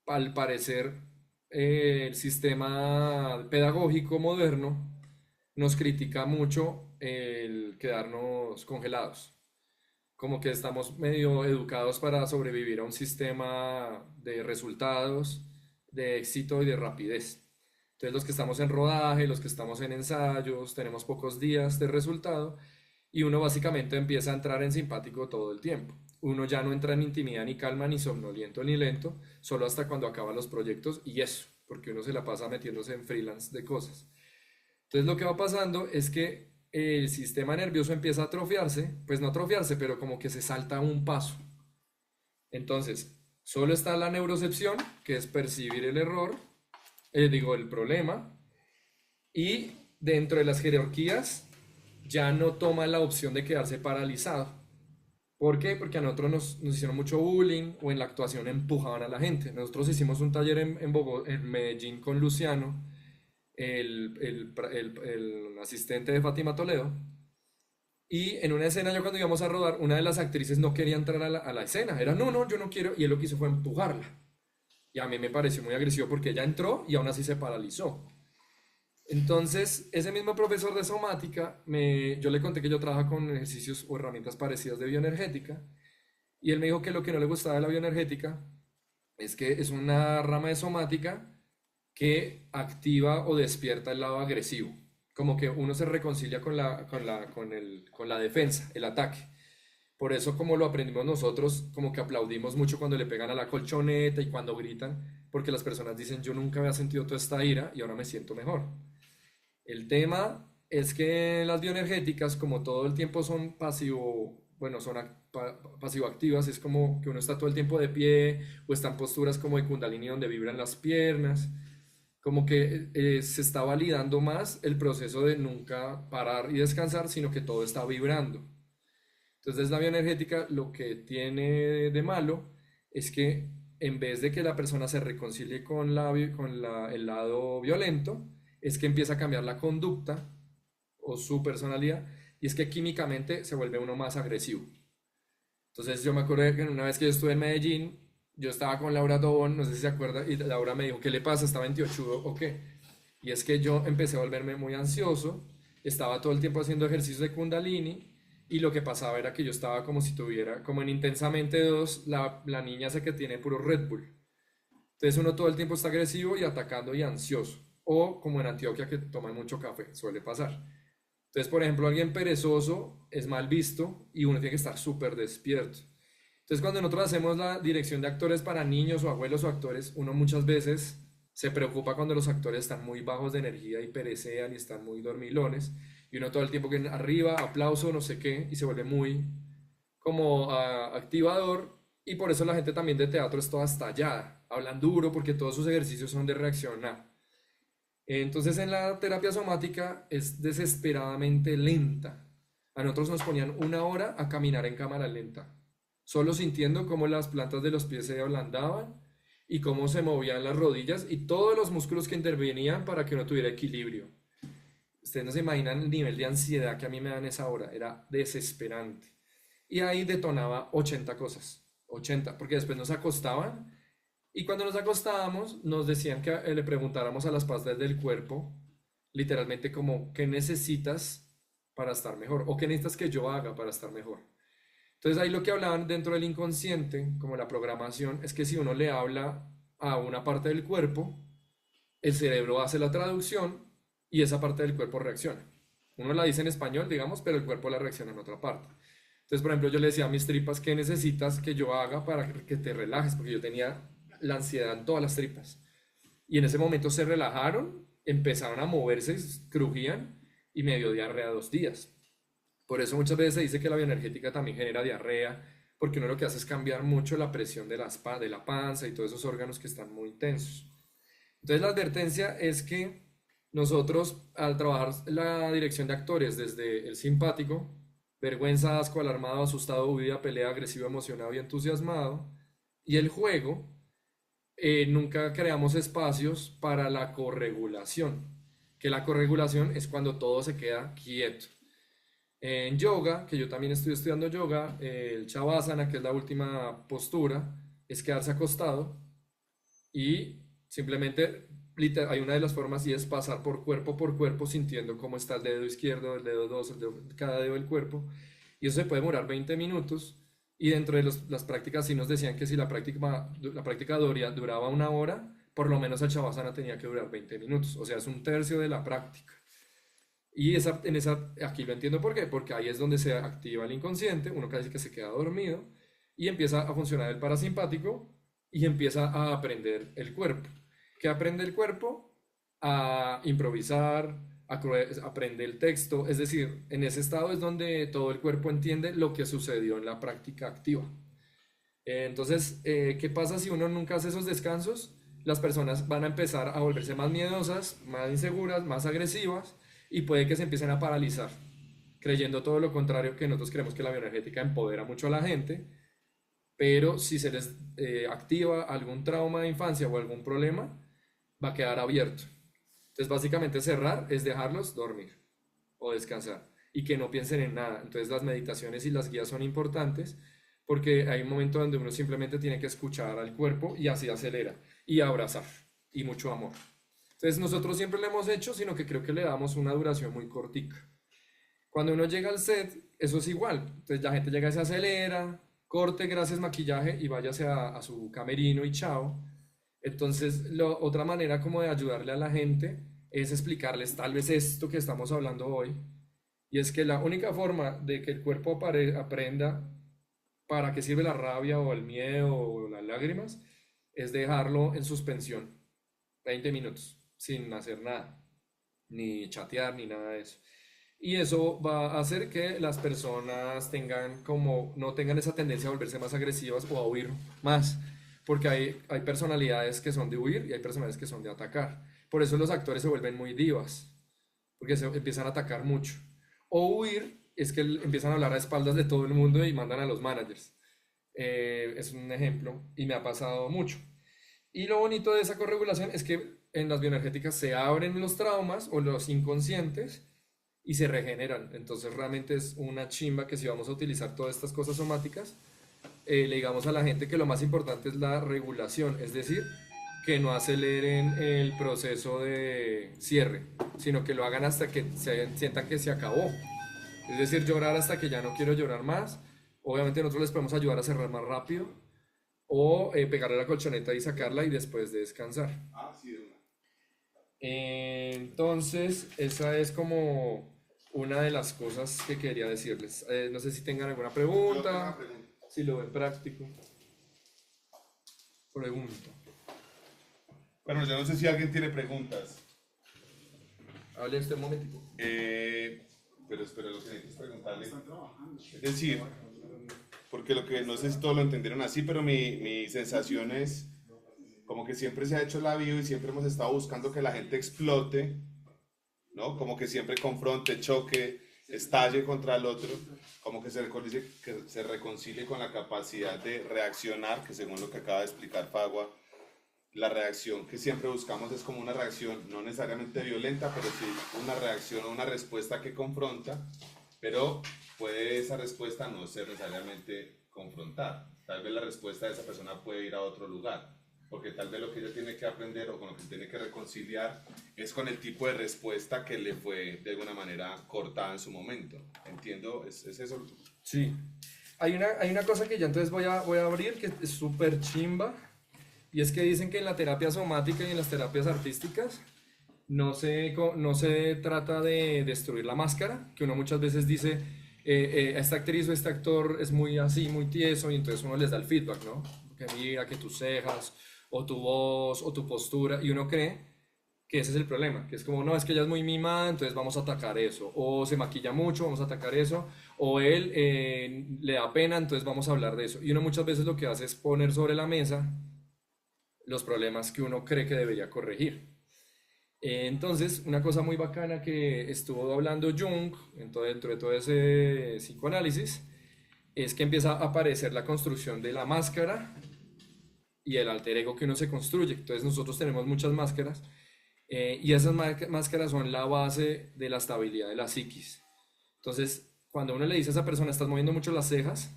A: al parecer el sistema pedagógico moderno nos critica mucho el quedarnos congelados, como que estamos medio educados para sobrevivir a un sistema de resultados, de éxito y de rapidez. Entonces los que estamos en rodaje, los que estamos en ensayos, tenemos pocos días de resultado y uno básicamente empieza a entrar en simpático todo el tiempo. Uno ya no entra en intimidad ni calma, ni somnoliento, ni lento, solo hasta cuando acaban los proyectos y eso, porque uno se la pasa metiéndose en freelance de cosas. Entonces lo que va pasando es que el sistema nervioso empieza a atrofiarse, pues no atrofiarse, pero como que se salta un paso. Entonces, solo está la neurocepción, que es percibir el error, el problema, y dentro de las jerarquías ya no toma la opción de quedarse paralizado. ¿Por qué? Porque a nosotros nos hicieron mucho bullying o en la actuación empujaban a la gente. Nosotros hicimos un taller en Medellín con Luciano, el asistente de Fátima Toledo, y en una escena yo cuando íbamos a rodar, una de las actrices no quería entrar a la escena, era no, yo no quiero, y él lo que hizo fue empujarla. Y a mí me pareció muy agresivo porque ella entró y aún así se paralizó. Entonces, ese mismo profesor de somática, yo le conté que yo trabajo con ejercicios o herramientas parecidas de bioenergética, y él me dijo que lo que no le gustaba de la bioenergética es que es una rama de somática que activa o despierta el lado agresivo, como que uno se reconcilia con la defensa, el ataque. Por eso, como lo aprendimos nosotros, como que aplaudimos mucho cuando le pegan a la colchoneta y cuando gritan, porque las personas dicen, yo nunca había sentido toda esta ira y ahora me siento mejor. El tema es que las bioenergéticas, como todo el tiempo son pasivo-activas, es como que uno está todo el tiempo de pie o está en posturas como de Kundalini donde vibran las piernas, como que se está validando más el proceso de nunca parar y descansar, sino que todo está vibrando. Entonces la bioenergética lo que tiene de malo es que en vez de que la persona se reconcilie con el lado violento, es que empieza a cambiar la conducta o su personalidad, y es que químicamente se vuelve uno más agresivo. Entonces yo me acuerdo que una vez que yo estuve en Medellín, yo estaba con Laura Tobón, no sé si se acuerda, y Laura me dijo, ¿qué le pasa? ¿Está 28 o qué? Y es que yo empecé a volverme muy ansioso, estaba todo el tiempo haciendo ejercicios de Kundalini, y lo que pasaba era que yo estaba como si tuviera, como en Intensamente 2, la niña esa que tiene puro Red Bull. Entonces uno todo el tiempo está agresivo y atacando y ansioso. O como en Antioquia que toman mucho café, suele pasar. Entonces, por ejemplo, alguien perezoso es mal visto y uno tiene que estar súper despierto. Entonces, cuando nosotros hacemos la dirección de actores para niños o abuelos o actores, uno muchas veces se preocupa cuando los actores están muy bajos de energía y perecean y están muy dormilones. Y uno todo el tiempo que arriba, aplauso, no sé qué, y se vuelve muy como activador. Y por eso la gente también de teatro es toda estallada. hablan duro porque todos sus ejercicios son de reaccionar. Entonces en la terapia somática es desesperadamente lenta. A nosotros nos ponían 1 hora a caminar en cámara lenta, solo sintiendo cómo las plantas de los pies se ablandaban y cómo se movían las rodillas y todos los músculos que intervenían para que uno tuviera equilibrio. Ustedes no se imaginan el nivel de ansiedad que a mí me dan esa hora, era desesperante. Y ahí detonaba 80 cosas, 80, porque después nos acostaban y cuando nos acostábamos nos decían que le preguntáramos a las partes del cuerpo, literalmente como, ¿qué necesitas para estar mejor? ¿O qué necesitas que yo haga para estar mejor? Entonces ahí lo que hablaban dentro del inconsciente, como la programación, es que si uno le habla a una parte del cuerpo, el cerebro hace la traducción y esa parte del cuerpo reacciona. Uno la dice en español, digamos, pero el cuerpo la reacciona en otra parte. Entonces, por ejemplo, yo le decía a mis tripas, ¿qué necesitas que yo haga para que te relajes? Porque yo tenía la ansiedad en todas las tripas. Y en ese momento se relajaron, empezaron a moverse, crujían y me dio diarrea 2 días. Por eso muchas veces se dice que la bioenergética también genera diarrea, porque uno lo que hace es cambiar mucho la presión de la panza y todos esos órganos que están muy tensos. Entonces la advertencia es que nosotros al trabajar la dirección de actores desde el simpático, vergüenza, asco, alarmado, asustado, huida, pelea, agresivo, emocionado y entusiasmado, y el juego, nunca creamos espacios para la corregulación, que la corregulación es cuando todo se queda quieto. En yoga, que yo también estoy estudiando yoga, el Shavasana, que es la última postura, es quedarse acostado y simplemente hay una de las formas y es pasar por cuerpo, sintiendo cómo está el dedo izquierdo, el dedo 2, cada dedo del cuerpo. Y eso se puede demorar 20 minutos. Y dentro de las prácticas sí nos decían que si la práctica duraba 1 hora, por lo menos el Shavasana tenía que durar 20 minutos. O sea, es 1/3 de la práctica. Y aquí lo entiendo por qué, porque ahí es donde se activa el inconsciente, uno casi que se queda dormido y empieza a funcionar el parasimpático y empieza a aprender el cuerpo. ¿Qué aprende el cuerpo? A improvisar, aprende el texto, es decir, en ese estado es donde todo el cuerpo entiende lo que sucedió en la práctica activa. Entonces, ¿qué pasa si uno nunca hace esos descansos? Las personas van a empezar a volverse más miedosas, más inseguras, más agresivas y puede que se empiecen a paralizar, creyendo todo lo contrario, que nosotros creemos que la bioenergética empodera mucho a la gente, pero si se les activa algún trauma de infancia o algún problema, va a quedar abierto. Entonces, básicamente cerrar es dejarlos dormir o descansar y que no piensen en nada. Entonces, las meditaciones y las guías son importantes porque hay un momento donde uno simplemente tiene que escuchar al cuerpo y así acelera y abrazar y mucho amor. Entonces, nosotros siempre lo hemos hecho, sino que creo que le damos una duración muy cortica. Cuando uno llega al set, eso es igual. Entonces, la gente llega y se acelera, corte, gracias, maquillaje y váyase a su camerino y chao. Entonces, otra manera como de ayudarle a la gente es explicarles tal vez esto que estamos hablando hoy, y es que la única forma de que el cuerpo aprenda para qué sirve la rabia o el miedo o las lágrimas es dejarlo en suspensión 20 minutos sin hacer nada, ni chatear ni nada de eso. Y eso va a hacer que las personas no tengan esa tendencia a volverse más agresivas o a huir más. Porque hay personalidades que son de huir y hay personalidades que son de atacar. Por eso los actores se vuelven muy divas, porque se empiezan a atacar mucho. O huir es que empiezan a hablar a espaldas de todo el mundo y mandan a los managers. Es un ejemplo y me ha pasado mucho. Y lo bonito de esa corregulación es que en las bioenergéticas se abren los traumas o los inconscientes y se regeneran. Entonces realmente es una chimba que si vamos a utilizar todas estas cosas somáticas, le digamos a la gente que lo más importante es la regulación, es decir, que no aceleren el proceso de cierre, sino que lo hagan hasta que sientan que se acabó. Es decir, llorar hasta que ya no quiero llorar más. Obviamente nosotros les podemos ayudar a cerrar más rápido o pegarle la colchoneta y sacarla y después de descansar.
E: Ah, sí, de una.
A: Entonces, esa es como una de las cosas que quería decirles. No sé si tengan alguna
E: Yo tengo
A: pregunta.
E: una pregunta.
A: Si lo ven práctico. Pregunto.
E: Bueno, yo no sé si alguien tiene preguntas.
A: Hable usted un momentico.
E: Pero espera, lo que necesito es preguntarle. Es decir, porque lo que no sé si todos lo entendieron así, pero mi sensación es como que siempre se ha hecho la bio y siempre hemos estado buscando que la gente explote, ¿no? Como que siempre confronte, choque, estalle contra el otro, como que se reconcilie con la capacidad de reaccionar, que según lo que acaba de explicar Fagua, la reacción que siempre buscamos es como una reacción no necesariamente violenta, pero sí una reacción o una respuesta que confronta, pero puede esa respuesta no ser necesariamente confrontar. Tal vez la respuesta de esa persona puede ir a otro lugar, porque tal vez lo que ella tiene que aprender o con lo que tiene que reconciliar es con el tipo de respuesta que le fue de alguna manera cortada en su momento. Entiendo, es eso.
A: Sí. Hay una cosa que ya entonces voy a abrir que es súper chimba. Y es que dicen que en la terapia somática y en las terapias artísticas no se trata de destruir la máscara, que uno muchas veces dice, esta actriz o este actor es muy así, muy tieso, y entonces uno les da el feedback, ¿no? Que mira, que tus cejas, o tu voz, o tu postura, y uno cree que ese es el problema, que es como, no, es que ella es muy mimada, entonces vamos a atacar eso, o se maquilla mucho, vamos a atacar eso, o él le da pena, entonces vamos a hablar de eso. Y uno muchas veces lo que hace es poner sobre la mesa los problemas que uno cree que debería corregir. Entonces, una cosa muy bacana que estuvo hablando Jung dentro de todo ese psicoanálisis es que empieza a aparecer la construcción de la máscara y el alter ego que uno se construye. Entonces, nosotros tenemos muchas máscaras y esas máscaras son la base de la estabilidad de la psiquis. Entonces, cuando uno le dice a esa persona, estás moviendo mucho las cejas,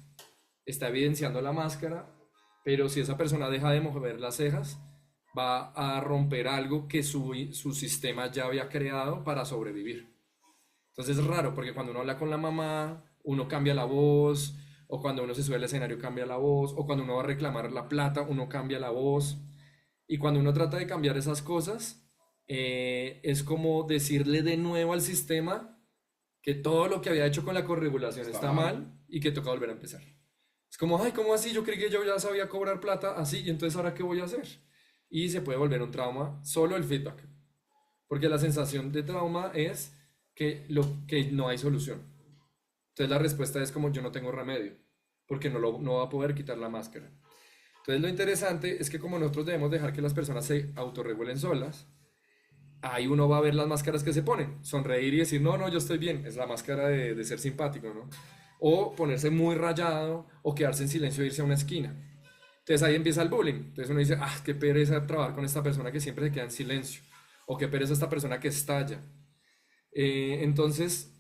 A: está evidenciando la máscara, pero si esa persona deja de mover las cejas, va a romper algo que su sistema ya había creado para sobrevivir. Entonces es raro, porque cuando uno habla con la mamá, uno cambia la voz, o cuando uno se sube al escenario cambia la voz, o cuando uno va a reclamar la plata, uno cambia la voz. Y cuando uno trata de cambiar esas cosas, es como decirle de nuevo al sistema que todo lo que había hecho con la corregulación está mal y que toca volver a empezar. Es como, ay, ¿cómo así? Yo creí que yo ya sabía cobrar plata así, y entonces ¿ahora qué voy a hacer? Y se puede volver un trauma solo el feedback. Porque la sensación de trauma es que no hay solución. Entonces la respuesta es como, yo no tengo remedio, porque no va a poder quitar la máscara. Entonces lo interesante es que como nosotros debemos dejar que las personas se autorregulen solas, ahí uno va a ver las máscaras que se ponen. Sonreír y decir, no, no, yo estoy bien. Es la máscara de ser simpático, ¿no? O ponerse muy rayado, o quedarse en silencio e irse a una esquina. Entonces ahí empieza el bullying. Entonces uno dice, ah, qué pereza trabajar con esta persona que siempre se queda en silencio. O qué pereza esta persona que estalla. Entonces,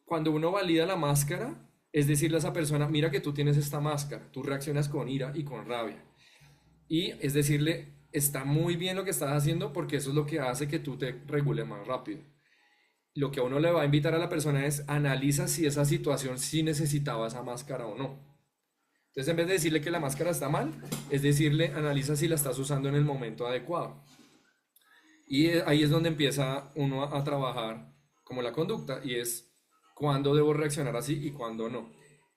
A: cuando uno valida la máscara, es decirle a esa persona, mira que tú tienes esta máscara, tú reaccionas con ira y con rabia. Y es decirle, está muy bien lo que estás haciendo porque eso es lo que hace que tú te regules más rápido. Lo que a uno le va a invitar a la persona es analiza si esa situación sí necesitaba esa máscara o no. Entonces, en vez de decirle que la máscara está mal, es decirle, analiza si la estás usando en el momento adecuado. Y ahí es donde empieza uno a trabajar como la conducta, y es cuándo debo reaccionar así y cuándo no.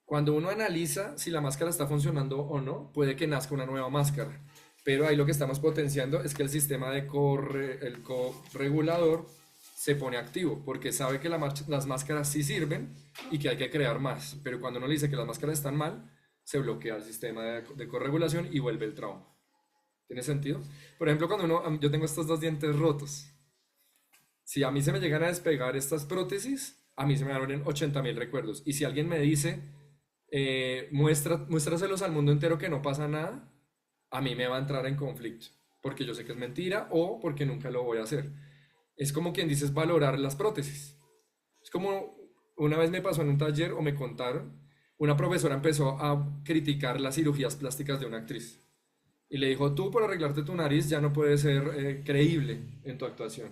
A: Cuando uno analiza si la máscara está funcionando o no, puede que nazca una nueva máscara. Pero ahí lo que estamos potenciando es que el sistema de el corregulador se pone activo, porque sabe que las máscaras sí sirven y que hay que crear más. Pero cuando uno le dice que las máscaras están mal, se bloquea el sistema de corregulación y vuelve el trauma. ¿Tiene sentido? Por ejemplo, yo tengo estos dos dientes rotos. Si a mí se me llegan a despegar estas prótesis, a mí se me abren 80.000 recuerdos. Y si alguien me dice, muéstraselos al mundo entero que no pasa nada, a mí me va a entrar en conflicto, porque yo sé que es mentira o porque nunca lo voy a hacer. Es como quien dice, es valorar las prótesis. Es como una vez me pasó en un taller, o me contaron, una profesora empezó a criticar las cirugías plásticas de una actriz. Y le dijo, tú por arreglarte tu nariz ya no puedes ser creíble en tu actuación.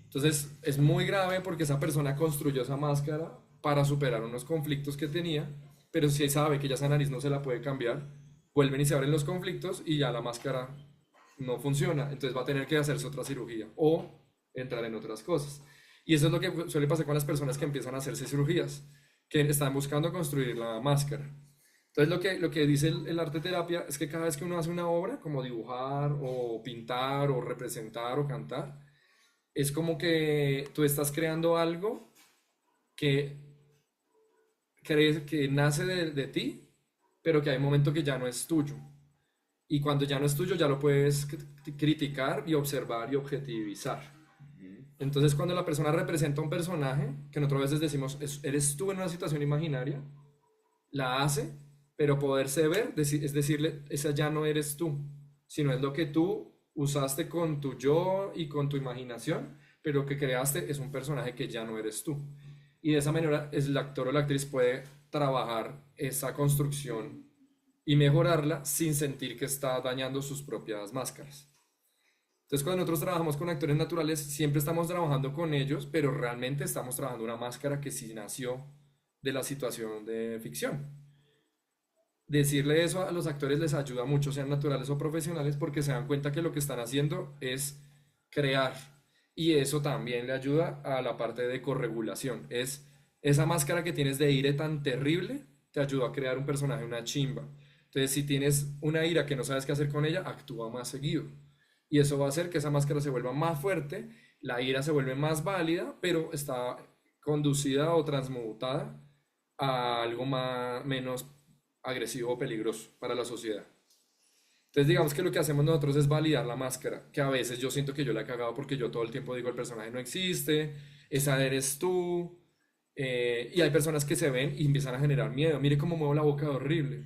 A: Entonces es muy grave porque esa persona construyó esa máscara para superar unos conflictos que tenía, pero si sabe que ya esa nariz no se la puede cambiar, vuelven y se abren los conflictos y ya la máscara no funciona. Entonces va a tener que hacerse otra cirugía o entrar en otras cosas. Y eso es lo que suele pasar con las personas que empiezan a hacerse cirugías, que están buscando construir la máscara. Entonces lo que dice el arte terapia es que cada vez que uno hace una obra, como dibujar o pintar o representar o cantar, es como que tú estás creando algo que crees que nace de ti, pero que hay un momento que ya no es tuyo. Y cuando ya no es tuyo, ya lo puedes criticar y observar y objetivizar. Entonces, cuando la persona representa un personaje, que nosotros a veces decimos, eres tú en una situación imaginaria, la hace, pero poderse ver, es decirle, esa ya no eres tú, sino es lo que tú usaste con tu yo y con tu imaginación, pero lo que creaste es un personaje que ya no eres tú. Y de esa manera el actor o la actriz puede trabajar esa construcción y mejorarla sin sentir que está dañando sus propias máscaras. Entonces, cuando nosotros trabajamos con actores naturales, siempre estamos trabajando con ellos, pero realmente estamos trabajando una máscara que sí nació de la situación de ficción. Decirle eso a los actores les ayuda mucho, sean naturales o profesionales, porque se dan cuenta que lo que están haciendo es crear. Y eso también le ayuda a la parte de corregulación. Es esa máscara que tienes de ira tan terrible, te ayuda a crear un personaje, una chimba. Entonces, si tienes una ira que no sabes qué hacer con ella, actúa más seguido. Y eso va a hacer que esa máscara se vuelva más fuerte, la ira se vuelve más válida, pero está conducida o transmutada a algo menos agresivo o peligroso para la sociedad. Entonces, digamos que lo que hacemos nosotros es validar la máscara, que a veces yo siento que yo la he cagado porque yo todo el tiempo digo el personaje no existe, esa eres tú, y hay personas que se ven y empiezan a generar miedo. Mire cómo muevo la boca de horrible.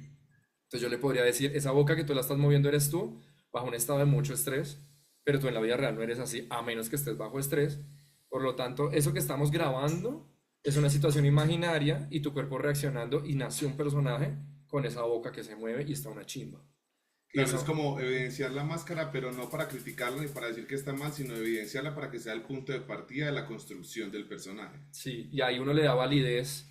A: Entonces yo le podría decir, esa boca que tú la estás moviendo eres tú, bajo un estado de mucho estrés, pero tú en la vida real no eres así, a menos que estés bajo estrés. Por lo tanto, eso que estamos grabando es una situación imaginaria y tu cuerpo reaccionando y nació un personaje con esa boca que se mueve y está una chimba.
E: Claro,
A: Eso-
E: es como evidenciar la máscara, pero no para criticarla ni para decir que está mal, sino evidenciarla para que sea el punto de partida de la construcción del personaje.
A: Sí, y ahí uno le da validez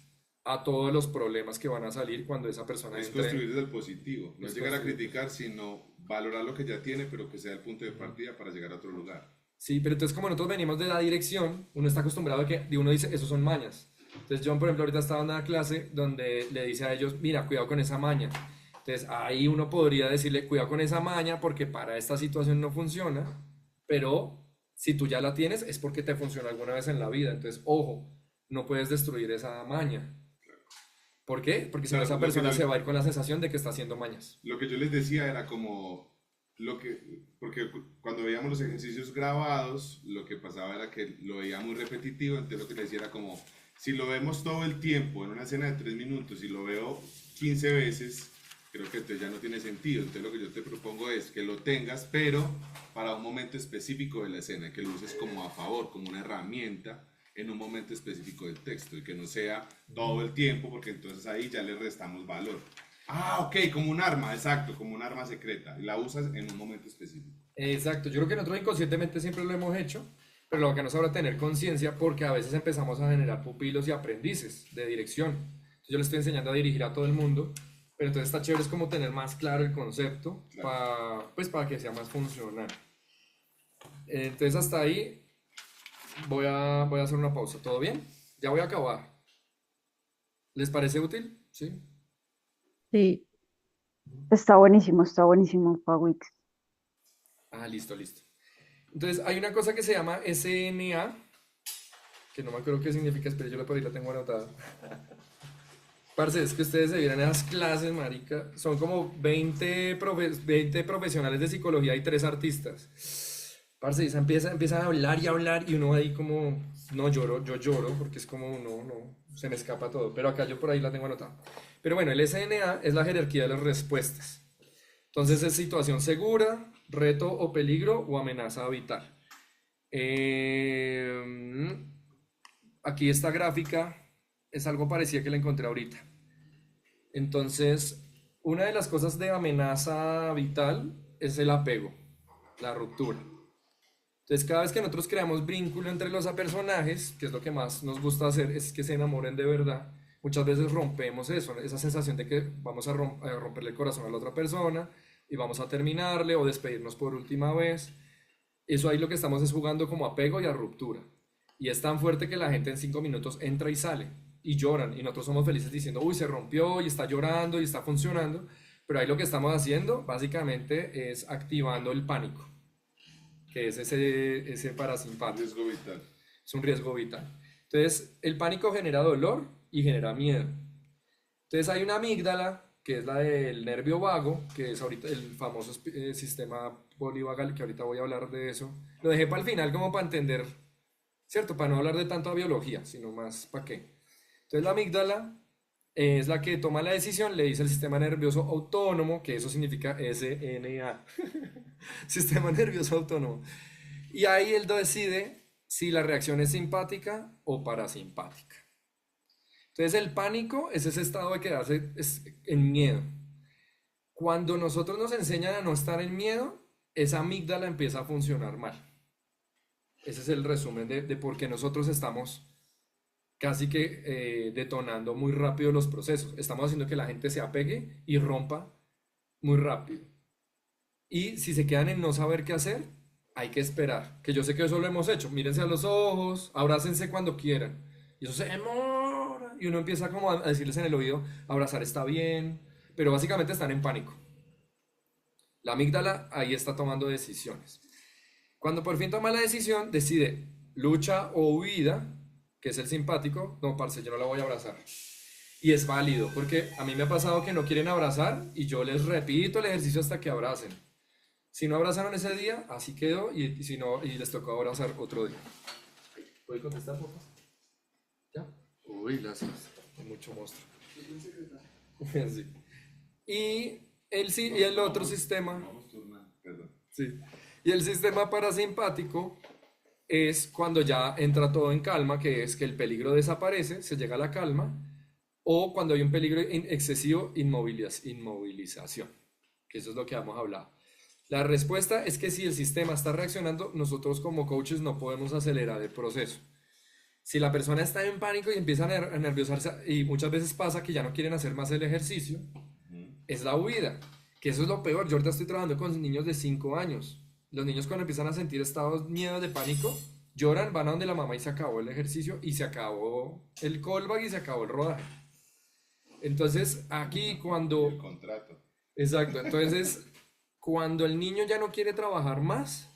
A: a todos los problemas que van a salir cuando esa persona
E: Es
A: entre.
E: construir desde el positivo, no
A: Es
E: es llegar a
A: construir.
E: criticar, sino valorar lo que ya tiene, pero que sea el punto de partida para llegar a otro lugar.
A: Sí, pero entonces como nosotros venimos de la dirección, uno está acostumbrado a que uno dice, esos son mañas. Entonces John, por ejemplo, ahorita estaba en una clase donde le dice a ellos, mira, cuidado con esa maña. Entonces ahí uno podría decirle, cuidado con esa maña porque para esta situación no funciona, pero si tú ya la tienes es porque te funcionó alguna vez en la vida. Entonces, ojo, no puedes destruir esa maña. ¿Por qué? Porque si no
E: Claro,
A: esa
E: lo que
A: persona
E: yo-
A: se va a ir con la sensación de que está haciendo mañas.
E: Lo que yo les decía era como porque cuando veíamos los ejercicios grabados, lo que pasaba era que lo veía muy repetitivo, entonces lo que les decía era como, si lo vemos todo el tiempo en una escena de 3 minutos y lo veo 15 veces, creo que entonces ya no tiene sentido. Entonces lo que yo te propongo es que lo tengas, pero para un momento específico de la escena, que lo uses como a favor, como una herramienta en un momento específico del texto y que no sea todo el tiempo, porque entonces ahí ya le restamos valor. Ah, ok, como un arma, exacto, como un arma secreta. Y la usas en un momento específico.
A: Exacto, yo creo que nosotros inconscientemente siempre lo hemos hecho, pero lo que nos ahora tener conciencia porque a veces empezamos a generar pupilos y aprendices de dirección. Entonces, yo le estoy enseñando a dirigir a todo el mundo, pero entonces está chévere es como tener más claro el concepto
E: Claro.
A: pues para que sea más funcional. Entonces hasta ahí voy a hacer una pausa. ¿Todo bien? Ya voy a acabar. ¿Les parece útil? Sí.
C: Sí,
F: Está buenísimo, Pawix.
A: Ah, listo, listo. Entonces hay una cosa que se llama SNA, que no me acuerdo qué significa, pero yo por ahí la tengo anotada. Parce, es que ustedes se vieran esas clases, marica. Son como 20 profesionales de psicología y 3 artistas. Parce, y se empiezan a hablar y uno ahí como, no lloro, yo lloro, porque es como, no, se me escapa todo. Pero acá yo por ahí la tengo anotada. Pero bueno, el SNA es la jerarquía de las respuestas. Entonces es situación segura, reto o peligro o amenaza vital. Aquí esta gráfica es algo parecido que la encontré ahorita. Entonces, una de las cosas de amenaza vital es el apego, la ruptura. Entonces, cada vez que nosotros creamos vínculo entre los personajes, que es lo que más nos gusta hacer, es que se enamoren de verdad, muchas veces rompemos eso, esa sensación de que vamos a romperle el corazón a la otra persona y vamos a terminarle o despedirnos por última vez. Eso ahí lo que estamos es jugando como apego y a ruptura. Y es tan fuerte que la gente en 5 minutos entra y sale y lloran y nosotros somos felices diciendo, uy, se rompió y está llorando y está funcionando, pero ahí lo que estamos haciendo básicamente es activando el pánico, que es ese parasimpático.
E: Riesgo vital.
A: Es un riesgo vital. Entonces, el pánico genera dolor y genera miedo. Entonces, hay una amígdala que es la del nervio vago, que es ahorita el famoso sistema polivagal, que ahorita voy a hablar de eso. Lo dejé para el final como para entender, ¿cierto? Para no hablar de tanto biología, sino más para qué. Entonces la amígdala es la que toma la decisión, le dice al sistema nervioso autónomo, que eso significa SNA, sistema nervioso autónomo. Y ahí él decide si la reacción es simpática o parasimpática. Entonces el pánico es ese estado de quedarse en miedo. Cuando nosotros nos enseñan a no estar en miedo, esa amígdala empieza a funcionar mal. Ese es el resumen de por qué nosotros estamos casi que detonando muy rápido los procesos. Estamos haciendo que la gente se apegue y rompa muy rápido. Y si se quedan en no saber qué hacer, hay que esperar. Que yo sé que eso lo hemos hecho. Mírense a los ojos, abrácense cuando quieran. Y eso se demora. Y uno empieza como a decirles en el oído, abrazar está bien. Pero básicamente están en pánico. La amígdala ahí está tomando decisiones. Cuando por fin toma la decisión, decide lucha o huida, que es el simpático. No, parce, yo no la voy a abrazar. Y es válido, porque a mí me ha pasado que no quieren abrazar y yo les repito el ejercicio hasta que abracen. Si no abrazaron ese día, así quedó, y si no, y les tocó abrazar otro día. ¿Puede contestar, por favor? ¿Ya? Uy, gracias. Hay mucho monstruo. Sí. Y el otro sistema. Sí. Y el sistema parasimpático es cuando ya entra todo en calma, que es que el peligro desaparece, se llega a la calma, o cuando hay un peligro excesivo, inmovilización, que eso es lo que hemos hablado. La respuesta es que si el sistema está reaccionando, nosotros como coaches no podemos acelerar el proceso. Si la persona está en pánico y empieza a nerviosarse, y muchas veces pasa que ya no quieren hacer más el ejercicio, es la huida, que eso es lo peor. Yo ahorita estoy trabajando con niños de 5 años. Los niños cuando empiezan a sentir estados miedo de pánico, lloran, van a donde la mamá y se acabó el ejercicio y se acabó el callback y se acabó el rodaje. Entonces, aquí cuando...
E: El contrato.
A: Exacto, entonces, cuando el niño ya no quiere trabajar más,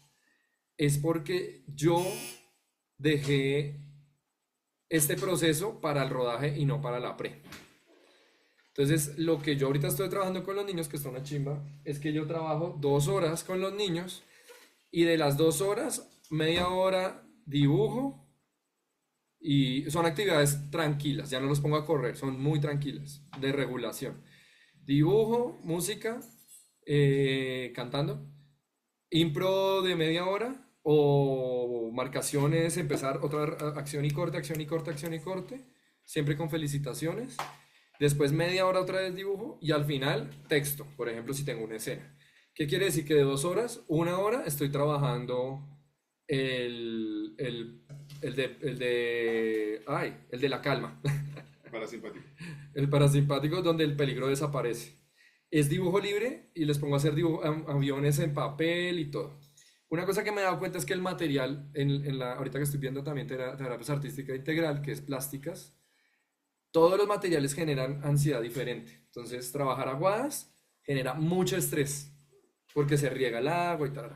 A: es porque yo dejé este proceso para el rodaje y no para la pre. Entonces, lo que yo ahorita estoy trabajando con los niños, que está una chimba, es que yo trabajo 2 horas con los niños y de las 2 horas, media hora dibujo y son actividades tranquilas, ya no los pongo a correr, son muy tranquilas, de regulación. Dibujo, música, cantando, impro de media hora o marcaciones, empezar otra acción y corte, acción y corte, acción y corte, siempre con felicitaciones. Después media hora otra vez dibujo y al final texto, por ejemplo, si tengo una escena. ¿Qué quiere decir? Que de 2 horas, 1 hora estoy trabajando el de la calma.
E: Parasimpático.
A: El parasimpático donde el peligro desaparece. Es dibujo libre y les pongo a hacer aviones en papel y todo. Una cosa que me he dado cuenta es que el material, ahorita que estoy viendo también terapias artística integral, que es plásticas, todos los materiales generan ansiedad diferente. Entonces, trabajar aguadas genera mucho estrés porque se riega el agua y tal.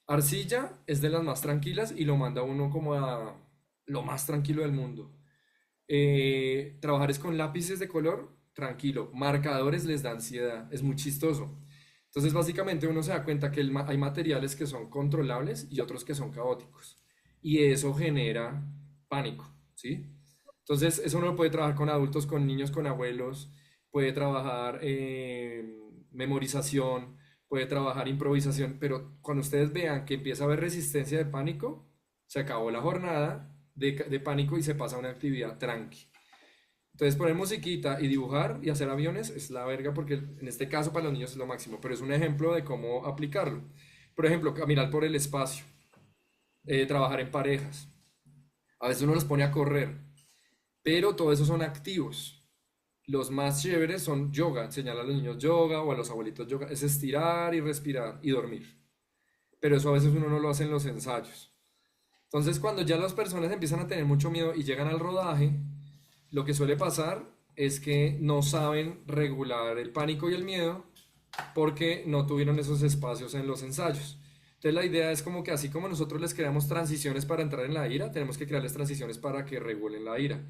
A: Arcilla es de las más tranquilas y lo manda uno como a lo más tranquilo del mundo. Trabajar es con lápices de color, tranquilo. Marcadores les da ansiedad, es muy chistoso. Entonces, básicamente uno se da cuenta que hay materiales que son controlables y otros que son caóticos. Y eso genera pánico, ¿sí? Entonces, eso uno lo puede trabajar con adultos, con niños, con abuelos, puede trabajar memorización, puede trabajar improvisación, pero cuando ustedes vean que empieza a haber resistencia de pánico, se acabó la jornada de pánico y se pasa a una actividad tranqui. Entonces, poner musiquita y dibujar y hacer aviones es la verga porque en este caso para los niños es lo máximo, pero es un ejemplo de cómo aplicarlo. Por ejemplo, caminar por el espacio, trabajar en parejas. A veces uno los pone a correr. Pero todo eso son activos. Los más chéveres son yoga, enseñar a los niños yoga o a los abuelitos yoga. Es estirar y respirar y dormir. Pero eso a veces uno no lo hace en los ensayos. Entonces, cuando ya las personas empiezan a tener mucho miedo y llegan al rodaje, lo que suele pasar es que no saben regular el pánico y el miedo porque no tuvieron esos espacios en los ensayos. Entonces, la idea es como que así como nosotros les creamos transiciones para entrar en la ira, tenemos que crearles transiciones para que regulen la ira.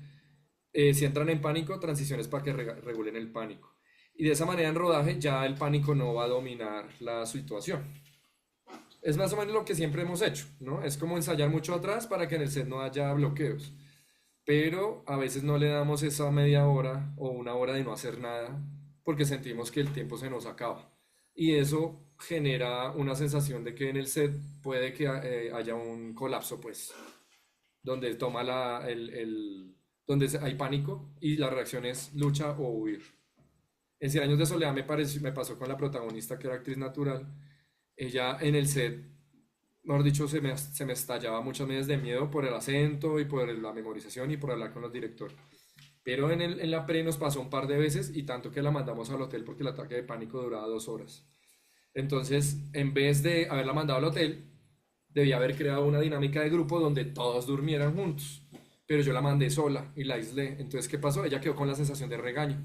A: Si entran en pánico, transiciones para que regulen el pánico. Y de esa manera en rodaje ya el pánico no va a dominar la situación. Es más o menos lo que siempre hemos hecho, ¿no? Es como ensayar mucho atrás para que en el set no haya bloqueos. Pero a veces no le damos esa media hora o una hora de no hacer nada porque sentimos que el tiempo se nos acaba. Y eso genera una sensación de que en el set puede que haya un colapso, pues, donde toma donde hay pánico y la reacción es lucha o huir. En Cien años de soledad me pasó con la protagonista que era actriz natural. Ella en el set, mejor dicho, se me estallaba muchas veces de miedo por el acento y por la memorización y por hablar con los directores. Pero en la pre nos pasó un par de veces y tanto que la mandamos al hotel porque el ataque de pánico duraba 2 horas. Entonces, en vez de haberla mandado al hotel, debía haber creado una dinámica de grupo donde todos durmieran juntos. Pero yo la mandé sola y la aislé. Entonces, ¿qué pasó? Ella quedó con la sensación de regaño.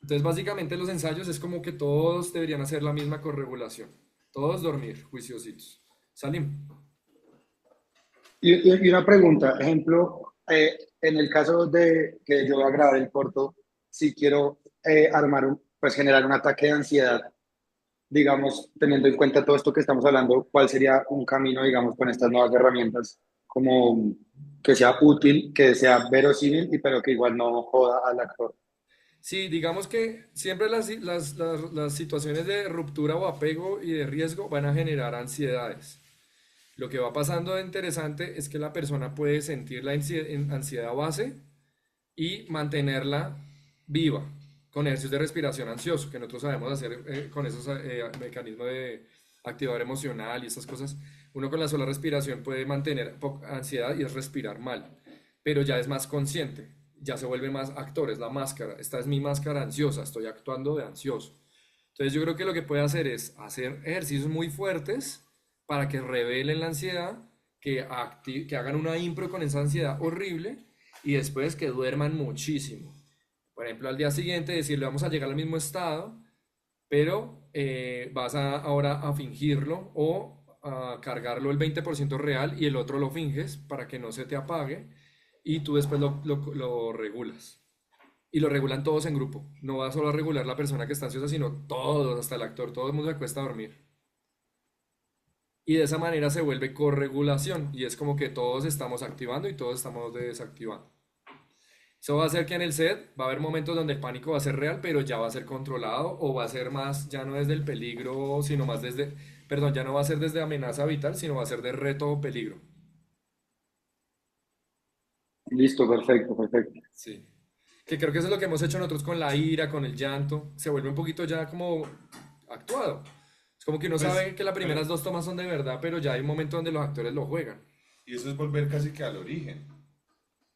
A: Entonces, básicamente los ensayos es como que todos deberían hacer la misma corregulación. Todos dormir, juiciositos. Salim.
B: Y una pregunta, ejemplo, en el caso de que yo grabe el corto, si quiero pues generar un ataque de ansiedad, digamos, teniendo en cuenta todo esto que estamos hablando, ¿cuál sería un camino, digamos, con estas nuevas herramientas, como que sea útil, que sea verosímil, y pero que igual no joda al actor?
A: Sí, digamos que siempre las situaciones de ruptura o apego y de riesgo van a generar ansiedades. Lo que va pasando de interesante es que la persona puede sentir la ansiedad base y mantenerla viva con ejercicios de respiración ansioso, que nosotros sabemos hacer con esos mecanismos de activador emocional y esas cosas. Uno con la sola respiración puede mantener ansiedad y es respirar mal, pero ya es más consciente, ya se vuelve más actor, es la máscara. Esta es mi máscara ansiosa, estoy actuando de ansioso. Entonces yo creo que lo que puede hacer es hacer ejercicios muy fuertes para que revelen la ansiedad, que hagan una impro con esa ansiedad horrible y después que duerman muchísimo. Por ejemplo, al día siguiente decirle vamos a llegar al mismo estado, pero vas ahora a fingirlo o a cargarlo el 20% real y el otro lo finges para que no se te apague y tú después lo regulas. Y lo regulan todos en grupo. No va solo a regular la persona que está ansiosa, sino todos, hasta el actor, todo el mundo se acuesta a dormir. Y de esa manera se vuelve corregulación y es como que todos estamos activando y todos estamos desactivando. Eso va a hacer que en el set va a haber momentos donde el pánico va a ser real, pero ya va a ser controlado o va a ser más, ya no desde el peligro, sino más desde, perdón, ya no va a ser desde amenaza vital, sino va a ser de reto o peligro.
B: Listo, perfecto, perfecto.
A: Sí. Que creo que eso es lo que hemos hecho nosotros con la ira, con el llanto. Se vuelve un poquito ya como actuado. Es como que uno
E: Pues,
A: sabe que las primeras 2 tomas son de verdad, pero ya hay un momento donde los actores lo juegan.
E: y eso es volver casi que al origen,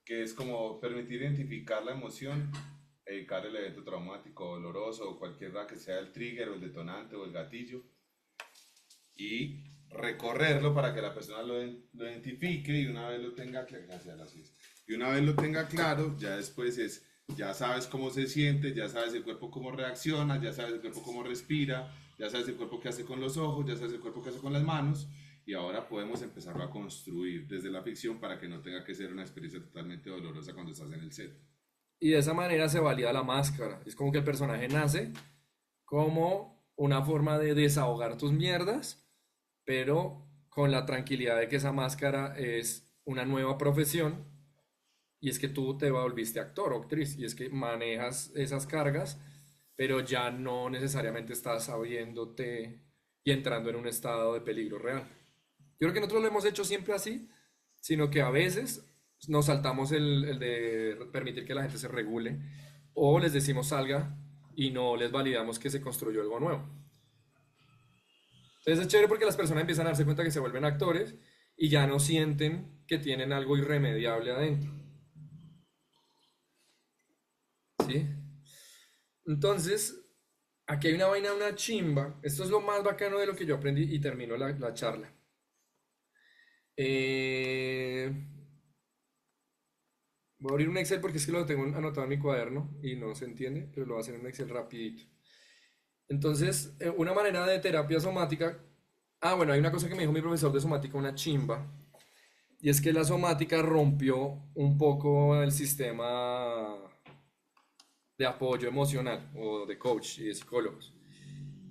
E: que es como permitir identificar la emoción, evitar el evento traumático, doloroso o cualquiera que sea el trigger o el detonante o el gatillo y recorrerlo para que la persona lo identifique y una vez lo tenga claro, y una vez lo tenga claro, ya después ya sabes cómo se siente, ya sabes el cuerpo cómo reacciona, ya sabes el cuerpo cómo respira, ya sabes el cuerpo qué hace con los ojos, ya sabes el cuerpo qué hace con las manos y ahora podemos empezarlo a construir desde la ficción para que no tenga que ser una experiencia totalmente dolorosa cuando estás en el set.
A: Y de esa manera se valida la máscara. Es como que el personaje nace como una forma de desahogar tus mierdas, pero con la tranquilidad de que esa máscara es una nueva profesión y es que tú te volviste actor o actriz y es que manejas esas cargas, pero ya no necesariamente estás sabiéndote y entrando en un estado de peligro real. Yo creo que nosotros lo hemos hecho siempre así, sino que a veces nos saltamos el de permitir que la gente se regule o les decimos salga y no les validamos que se construyó algo nuevo. Entonces es chévere porque las personas empiezan a darse cuenta que se vuelven actores y ya no sienten que tienen algo irremediable adentro. ¿Sí? Entonces, aquí hay una vaina, una chimba. Esto es lo más bacano de lo que yo aprendí y termino la charla. Voy a abrir un Excel porque es que lo tengo anotado en mi cuaderno y no se entiende, pero lo voy a hacer en un Excel rapidito. Entonces, una manera de terapia somática. Ah, bueno, hay una cosa que me dijo mi profesor de somática, una chimba, y es que la somática rompió un poco el sistema de apoyo emocional o de coach y de psicólogos.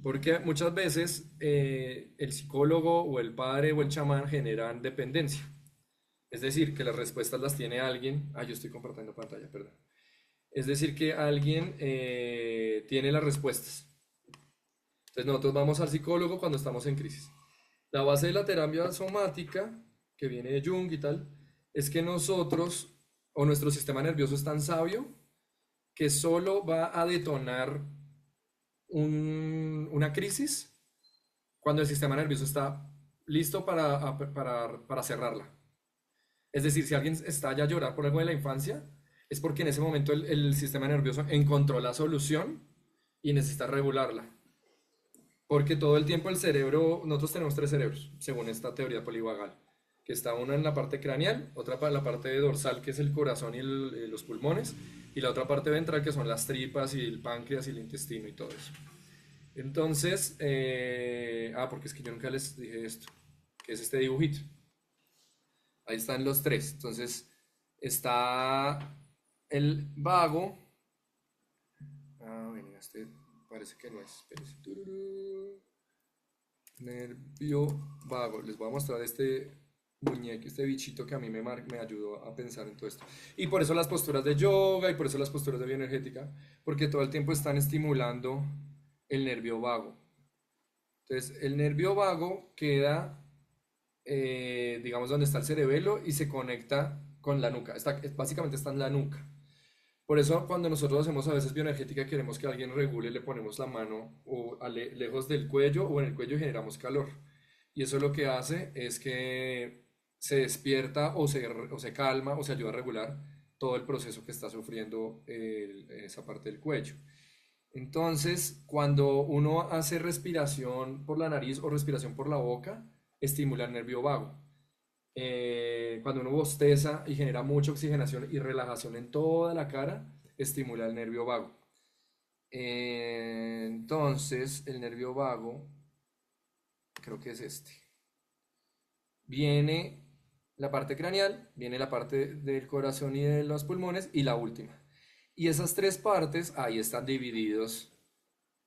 A: Porque muchas veces el psicólogo o el padre o el chamán generan dependencia. Es decir, que las respuestas las tiene alguien. Ah, yo estoy compartiendo pantalla, perdón. Es decir, que alguien tiene las respuestas. Entonces nosotros vamos al psicólogo cuando estamos en crisis. La base de la terapia somática, que viene de Jung y tal, es que nosotros o nuestro sistema nervioso es tan sabio que solo va a detonar una crisis cuando el sistema nervioso está listo para cerrarla. Es decir, si alguien estalla a llorar por algo de la infancia, es porque en ese momento el sistema nervioso encontró la solución y necesita regularla. Porque todo el tiempo el cerebro, nosotros tenemos tres cerebros, según esta teoría polivagal, que está una en la parte craneal, otra para la parte dorsal, que es el corazón y los pulmones, y la otra parte ventral, que son las tripas y el páncreas y el intestino y todo eso. Entonces, porque es que yo nunca les dije esto, que es este dibujito. Ahí están los tres. Entonces, está el vago. Bueno, este parece que no es. Espérense. Nervio vago. Les voy a mostrar este muñeco, este bichito que a mí me ayudó a pensar en todo esto. Y por eso las posturas de yoga y por eso las posturas de bioenergética, porque todo el tiempo están estimulando el nervio vago. Entonces, el nervio vago queda, digamos, donde está el cerebelo y se conecta con la nuca. Básicamente está en la nuca. Por eso cuando nosotros hacemos a veces bioenergética, queremos que alguien regule, le ponemos la mano lejos del cuello o en el cuello y generamos calor. Y eso lo que hace es que se despierta o se calma o se ayuda a regular todo el proceso que está sufriendo esa parte del cuello. Entonces, cuando uno hace respiración por la nariz o respiración por la boca, estimula el nervio vago. Cuando uno bosteza y genera mucha oxigenación y relajación en toda la cara, estimula el nervio vago. Entonces, el nervio vago, creo que es este. Viene la parte craneal, viene la parte del corazón y de los pulmones y la última. Y esas tres partes, ahí están divididos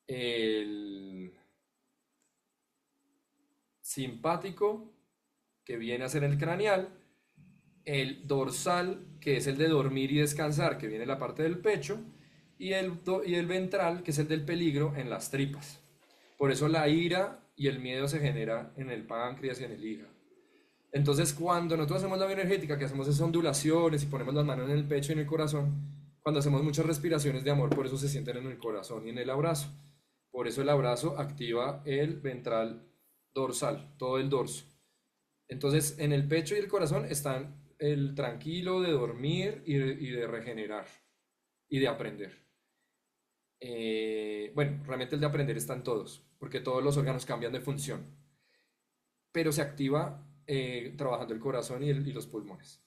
A: el simpático, que viene a ser el craneal, el dorsal, que es el de dormir y descansar, que viene en la parte del pecho, y el ventral, que es el del peligro, en las tripas. Por eso la ira y el miedo se genera en el páncreas y en el hígado. Entonces, cuando nosotros hacemos la bioenergética, que hacemos esas ondulaciones y ponemos las manos en el pecho y en el corazón, cuando hacemos muchas respiraciones de amor, por eso se sienten en el corazón y en el abrazo. Por eso el abrazo activa el ventral dorsal, todo el dorso. Entonces, en el pecho y el corazón están el tranquilo de dormir y de regenerar y de aprender. Bueno, realmente el de aprender están todos, porque todos los órganos cambian de función, pero se activa trabajando el corazón y los pulmones.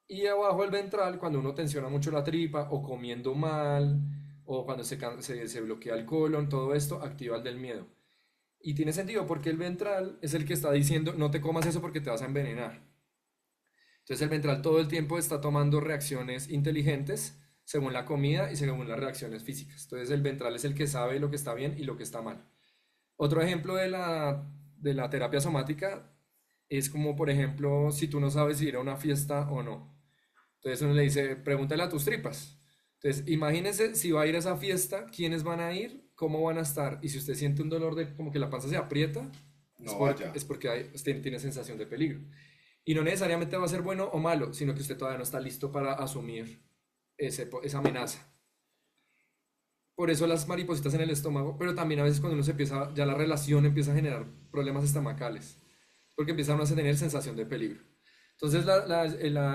A: Y abajo el ventral, cuando uno tensiona mucho la tripa o comiendo mal o cuando se bloquea el colon, todo esto activa el del miedo. Y tiene sentido porque el ventral es el que está diciendo no te comas eso porque te vas a envenenar. Entonces el ventral todo el tiempo está tomando reacciones inteligentes según la comida y según las reacciones físicas. Entonces el ventral es el que sabe lo que está bien y lo que está mal. Otro ejemplo de la terapia somática es como, por ejemplo, si tú no sabes si ir a una fiesta o no. Entonces uno le dice, pregúntale a tus tripas. Entonces, imagínense si va a ir a esa fiesta, quiénes van a ir, cómo van a estar. Y si usted siente un dolor de como que la panza se aprieta,
E: No vaya.
A: es porque usted tiene sensación de peligro. Y no necesariamente va a ser bueno o malo, sino que usted todavía no está listo para asumir esa amenaza. Por eso las maripositas en el estómago, pero también a veces cuando uno se empieza, ya la relación empieza a generar problemas estomacales, porque empieza uno a tener sensación de peligro. Entonces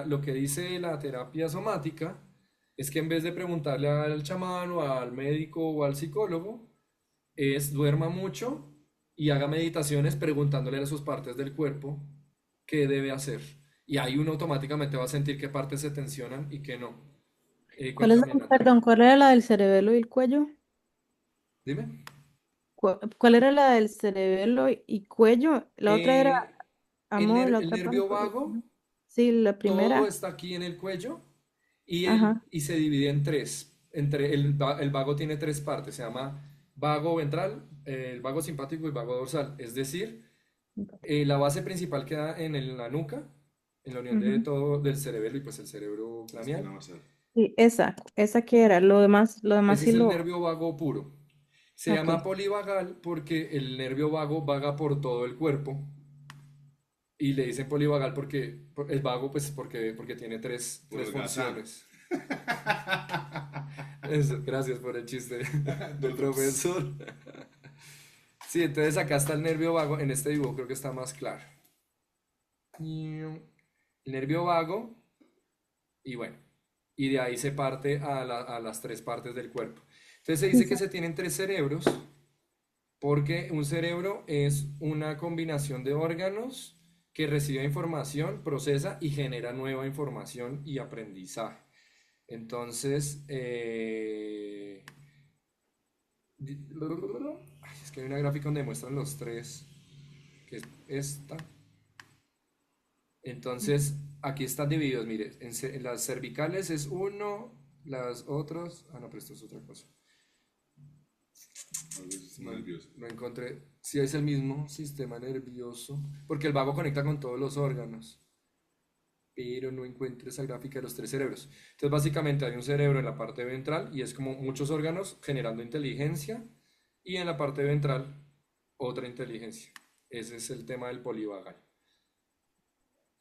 A: lo que dice la terapia somática es que en vez de preguntarle al chamán o al médico o al psicólogo, es duerma mucho y haga meditaciones preguntándole a sus partes del cuerpo qué debe hacer. Y ahí uno automáticamente va a sentir qué partes se tensionan y qué no. Cuéntame, Nat.
C: Perdón, ¿cuál era la del cerebelo y el cuello?
A: Dime.
C: ¿Cuál era la del cerebelo y cuello? La otra era
A: El,
C: amor, la
A: el
C: otra
A: nervio
C: parte.
A: vago,
C: Sí, la
A: todo
C: primera.
A: está aquí en el cuello
C: Ajá.
A: y se divide en tres. El vago tiene tres partes, se llama vago ventral, el vago simpático y vago dorsal. Es decir, la base principal queda la nuca, en la unión de
C: Ujú.
A: todo del cerebelo y pues el cerebro craneal.
E: Espinosa.
C: Sí, esa que era, lo demás
A: Ese
C: sí
A: es el
C: lo,
A: nervio vago puro. Se
C: ok.
A: llama polivagal porque el nervio vago vaga por todo el cuerpo y le dicen polivagal el vago pues porque tiene
E: Por
A: tres
E: holgazán.
A: funciones. Gracias por el chiste del
E: No, no,
A: profesor. Sí, entonces acá está el nervio vago, en este dibujo creo que está más claro. Y el nervio vago, y bueno, y de ahí se parte a las tres partes del cuerpo. Entonces se dice que se tienen tres cerebros, porque un cerebro es una combinación de órganos que recibe información, procesa y genera nueva información y aprendizaje. Entonces, es que hay una gráfica donde muestran los tres, que es esta. Entonces, aquí están divididos, mire, en las cervicales es uno, las otras, no, pero esto es otra cosa.
E: A veces es
A: No,
E: nervioso.
A: no encontré, si es el mismo sistema nervioso, porque el vago conecta con todos los órganos, pero no encuentro esa gráfica de los tres cerebros. Entonces, básicamente hay un cerebro en la parte ventral y es como muchos órganos generando inteligencia, y en la parte ventral otra inteligencia. Ese es el tema del polivagal.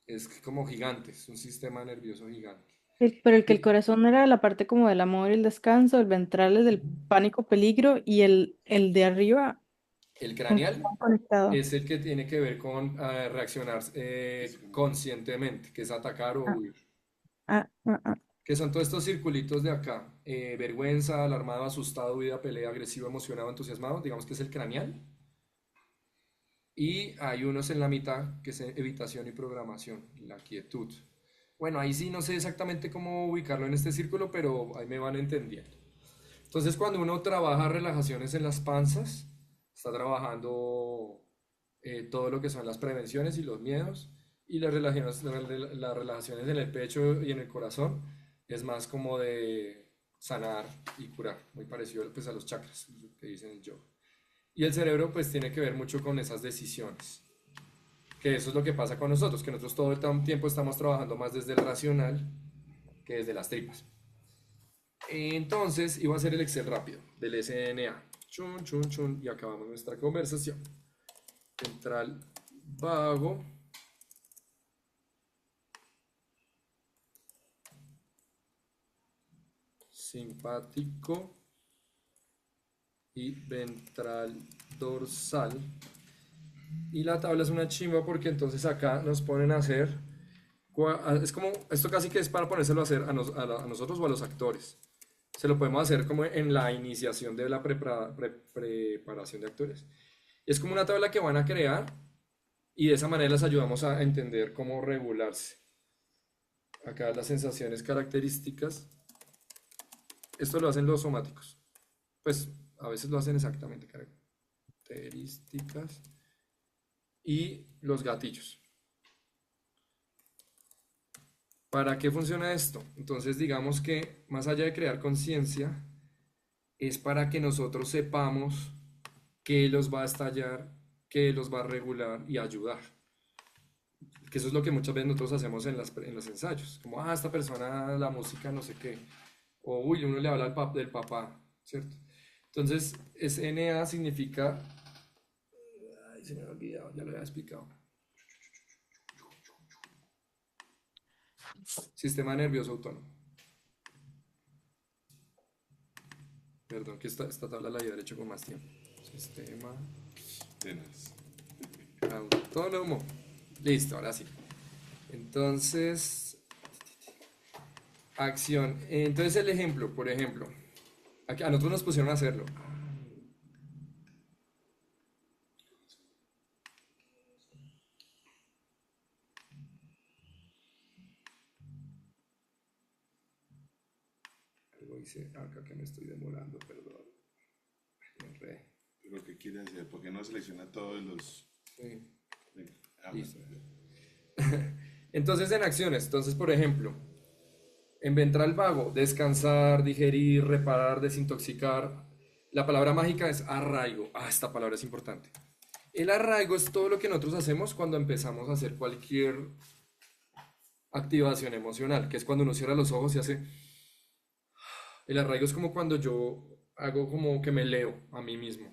A: Es como gigante, es un sistema nervioso gigante.
C: Pero el que el corazón era la parte como del amor y el descanso, el ventral es del pánico, peligro, y el de arriba,
A: El
C: ¿con qué
A: craneal
C: está conectado?
A: es el que tiene que ver con reaccionar
E: Físicamente.
A: conscientemente, que es atacar o
C: Ah,
A: huir.
C: ah.
A: Que son todos estos circulitos de acá. Vergüenza, alarmado, asustado, huida, pelea, agresivo, emocionado, entusiasmado, digamos que es el craneal. Y hay unos en la mitad que es evitación y programación, la quietud. Bueno, ahí sí no sé exactamente cómo ubicarlo en este círculo, pero ahí me van entendiendo. Entonces, cuando uno trabaja relajaciones en las panzas, está trabajando todo lo que son las prevenciones y los miedos, y las relajaciones en el pecho y en el corazón es más como de sanar y curar, muy parecido pues, a los chakras que dicen el yoga. Y el cerebro pues tiene que ver mucho con esas decisiones, que eso es lo que pasa con nosotros, que nosotros todo el tiempo estamos trabajando más desde el racional que desde las tripas. Entonces, iba a hacer el Excel rápido del SNA. Chun, chun, chun. Y acabamos nuestra conversación. Central vago. Simpático. Y ventral dorsal. Y la tabla es una chimba porque entonces acá nos ponen a hacer. Es como, esto casi que es para ponérselo a hacer a nosotros o a los actores. Se lo podemos hacer como en la iniciación de la preparación de actores. Es como una tabla que van a crear y de esa manera les ayudamos a entender cómo regularse. Acá las sensaciones características. Esto lo hacen los somáticos. Pues a veces lo hacen exactamente. Características y los gatillos. ¿Para qué funciona esto? Entonces digamos que más allá de crear conciencia, es para que nosotros sepamos qué los va a estallar, qué los va a regular y ayudar. Que eso es lo que muchas veces nosotros hacemos en los ensayos. Como, esta persona, la música, no sé qué. O, uy, uno le habla del papá, ¿cierto? Entonces, SNA significa... Ay, se me había olvidado, ya lo había explicado. Sistema nervioso autónomo. Perdón, que esta tabla la había hecho con más tiempo. Sistema
E: Tenaz.
A: autónomo. Listo, ahora sí. Entonces, acción. Entonces el ejemplo, por ejemplo, aquí, a nosotros nos pusieron a hacerlo. Algo hice acá que me estoy demorando, perdón. Me enredé.
E: Lo que quiere hacer, porque no selecciona todos los.
A: Sí,
E: Ah,
A: listo.
E: bueno.
A: Entonces en acciones, entonces por ejemplo, En ventral vago, descansar, digerir, reparar, desintoxicar. La palabra mágica es arraigo. Ah, esta palabra es importante. El arraigo es todo lo que nosotros hacemos cuando empezamos a hacer cualquier activación emocional, que es cuando uno cierra los ojos y hace... El arraigo es como cuando yo hago como que me leo a mí mismo.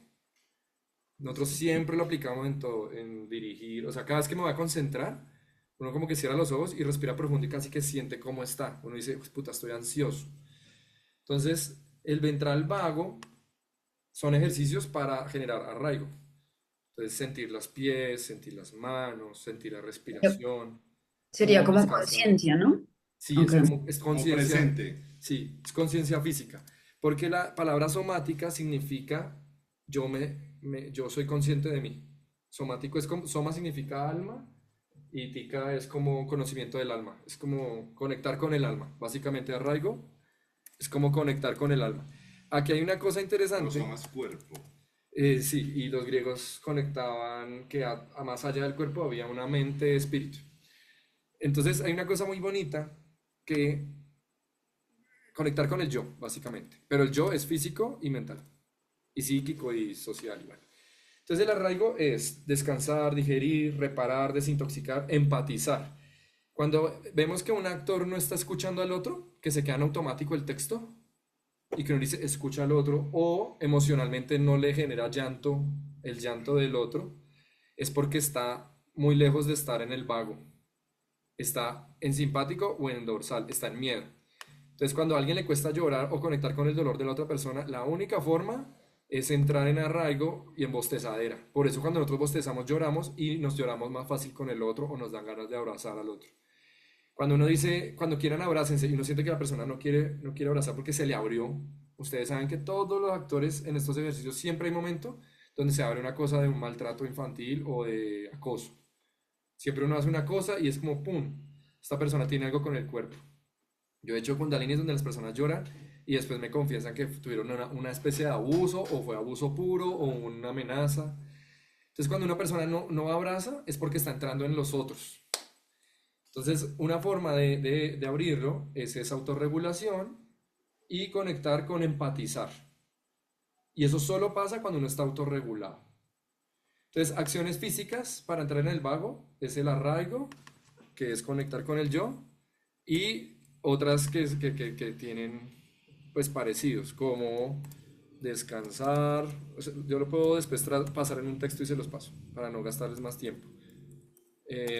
A: Nosotros siempre lo aplicamos en todo, en dirigir, o sea, cada vez que me voy a concentrar, uno como que cierra los ojos y respira profundo y casi que siente cómo está. Uno dice, "Pues, puta, estoy ansioso". Entonces, el ventral vago son ejercicios para generar arraigo. Entonces, sentir los pies, sentir las manos, sentir la respiración,
D: Sería
A: como
D: como
A: descansar.
D: conciencia, ¿no?
A: Sí,
D: Ok.
A: es
E: Como
A: conciencia.
E: presente.
A: Sí, es conciencia física. Porque la palabra somática significa yo soy consciente de mí. Somático es como, soma significa alma y tica es como conocimiento del alma. Es como conectar con el alma. Básicamente arraigo es como conectar con el alma. Aquí hay una cosa
E: No
A: interesante.
E: somos cuerpo.
A: Sí, y los griegos conectaban que a más allá del cuerpo había una mente, espíritu. Entonces hay una cosa muy bonita que conectar con el yo, básicamente. Pero el yo es físico y mental, y psíquico y social. Y bueno. Entonces el arraigo es descansar, digerir, reparar, desintoxicar, empatizar. Cuando vemos que un actor no está escuchando al otro, que se queda en automático el texto, y que uno dice escucha al otro, o emocionalmente no le genera llanto, el llanto del otro, es porque está muy lejos de estar en el vago. Está en simpático o en dorsal, está en miedo. Entonces, cuando a alguien le cuesta llorar o conectar con el dolor de la otra persona, la única forma es entrar en arraigo y en bostezadera. Por eso cuando nosotros bostezamos lloramos y nos lloramos más fácil con el otro o nos dan ganas de abrazar al otro. Cuando uno dice, cuando quieran abrácense y uno siente que la persona no quiere abrazar porque se le abrió, ustedes saben que todos los actores en estos ejercicios siempre hay momento donde se abre una cosa de un maltrato infantil o de acoso. Siempre uno hace una cosa y es como, ¡pum!, esta persona tiene algo con el cuerpo. Yo he hecho kundalinis donde las personas lloran y después me confiesan que tuvieron una especie de abuso o fue abuso puro o una amenaza. Entonces cuando una persona no abraza es porque está entrando en los otros. Entonces una forma de abrirlo es esa autorregulación y conectar con empatizar. Y eso solo pasa cuando uno está autorregulado. Entonces acciones físicas para entrar en el vago es el arraigo, que es conectar con el yo, y otras que tienen pues parecidos, como descansar. O sea, yo lo puedo después pasar en un texto y se los paso, para no gastarles más tiempo.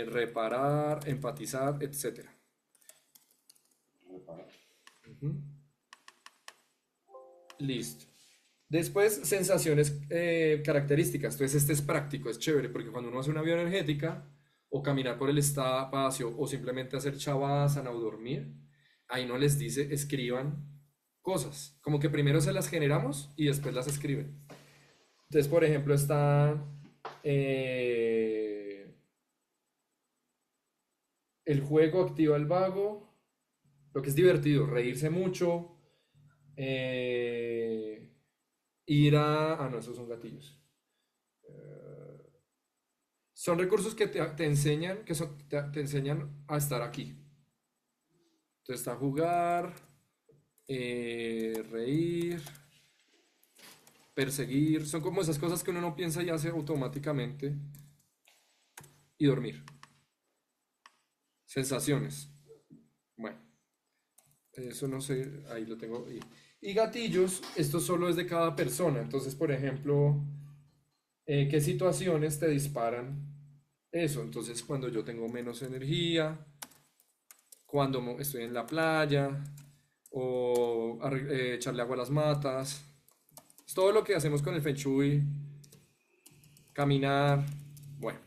A: Reparar, empatizar, etc. Ujú. Listo. Después, sensaciones características. Entonces, este es práctico, es chévere, porque cuando uno hace una bioenergética, o caminar por el espacio, o simplemente hacer shavasana o dormir, ahí no les dice escriban cosas. Como que primero se las generamos y después las escriben. Entonces, por ejemplo, está el juego activa el vago, lo que es divertido, reírse mucho, ir a... Ah, no, esos son gatillos. Son recursos que te enseñan, te enseñan a estar aquí. Entonces está jugar, reír, perseguir. Son como esas cosas que uno no piensa y hace automáticamente. Y dormir. Sensaciones. Bueno, eso no sé, ahí lo tengo. Y gatillos, esto solo es de cada persona. Entonces, por ejemplo, ¿qué situaciones te disparan eso? Entonces, cuando yo tengo menos energía, cuando estoy en la playa, o echarle agua a las matas. Es todo lo que hacemos con el Feng Shui, caminar. Bueno,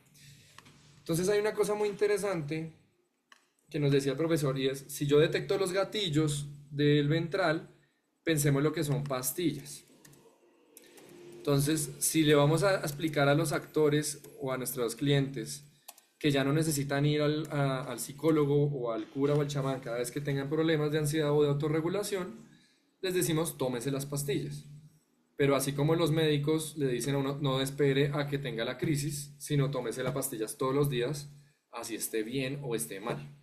A: entonces hay una cosa muy interesante que nos decía el profesor y es, si yo detecto los gatillos del ventral, pensemos lo que son pastillas. Entonces, si le vamos a explicar a los actores o a nuestros clientes que ya no necesitan ir al psicólogo o al cura o al chamán cada vez que tengan problemas de ansiedad o de autorregulación, les decimos tómese las pastillas. Pero así como los médicos le dicen a uno no espere a que tenga la crisis, sino tómese las pastillas todos los días, así esté bien o esté mal.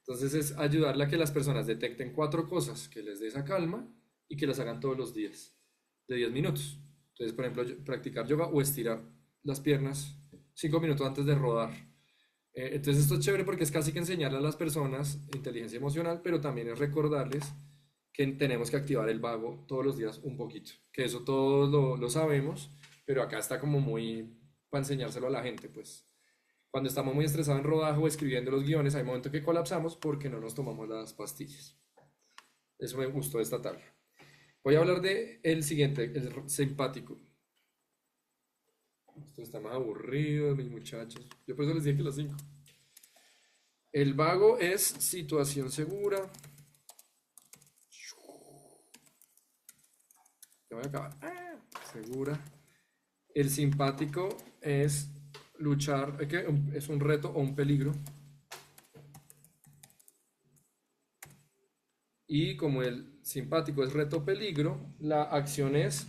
A: Entonces es ayudarle a que las personas detecten 4 cosas que les dé esa calma y que las hagan todos los días, de 10 minutos. Entonces, por ejemplo, practicar yoga o estirar las piernas 5 minutos antes de rodar. Entonces esto es chévere porque es casi que enseñarle a las personas inteligencia emocional, pero también es recordarles que tenemos que activar el vago todos los días un poquito, que eso todos lo sabemos, pero acá está como muy para enseñárselo a la gente, pues. Cuando estamos muy estresados en rodaje o escribiendo los guiones, hay momentos que colapsamos porque no nos tomamos las pastillas. Eso me gustó de esta tabla. Voy a hablar de el siguiente, el simpático. Esto está más aburrido, mis muchachos. Yo por eso les dije que las 5. El vago es situación segura. Ya voy a acabar. Segura. El simpático es luchar, es un reto o un peligro. Y como el simpático es reto o peligro, la acción es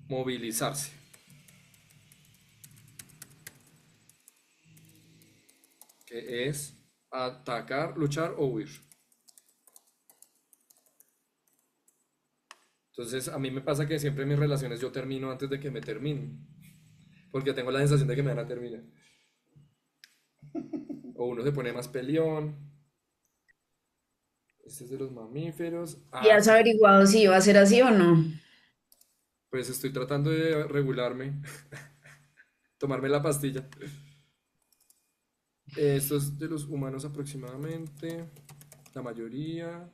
A: movilizarse. Que es atacar, luchar o huir. Entonces a mí me pasa que siempre en mis relaciones yo termino antes de que me terminen, porque tengo la sensación de que me van a terminar. O uno se pone más peleón. Este es de los mamíferos.
D: ¿Y has averiguado si iba a ser así o no?
A: Pues estoy tratando de regularme, tomarme la pastilla. Esto es de los humanos aproximadamente, la mayoría.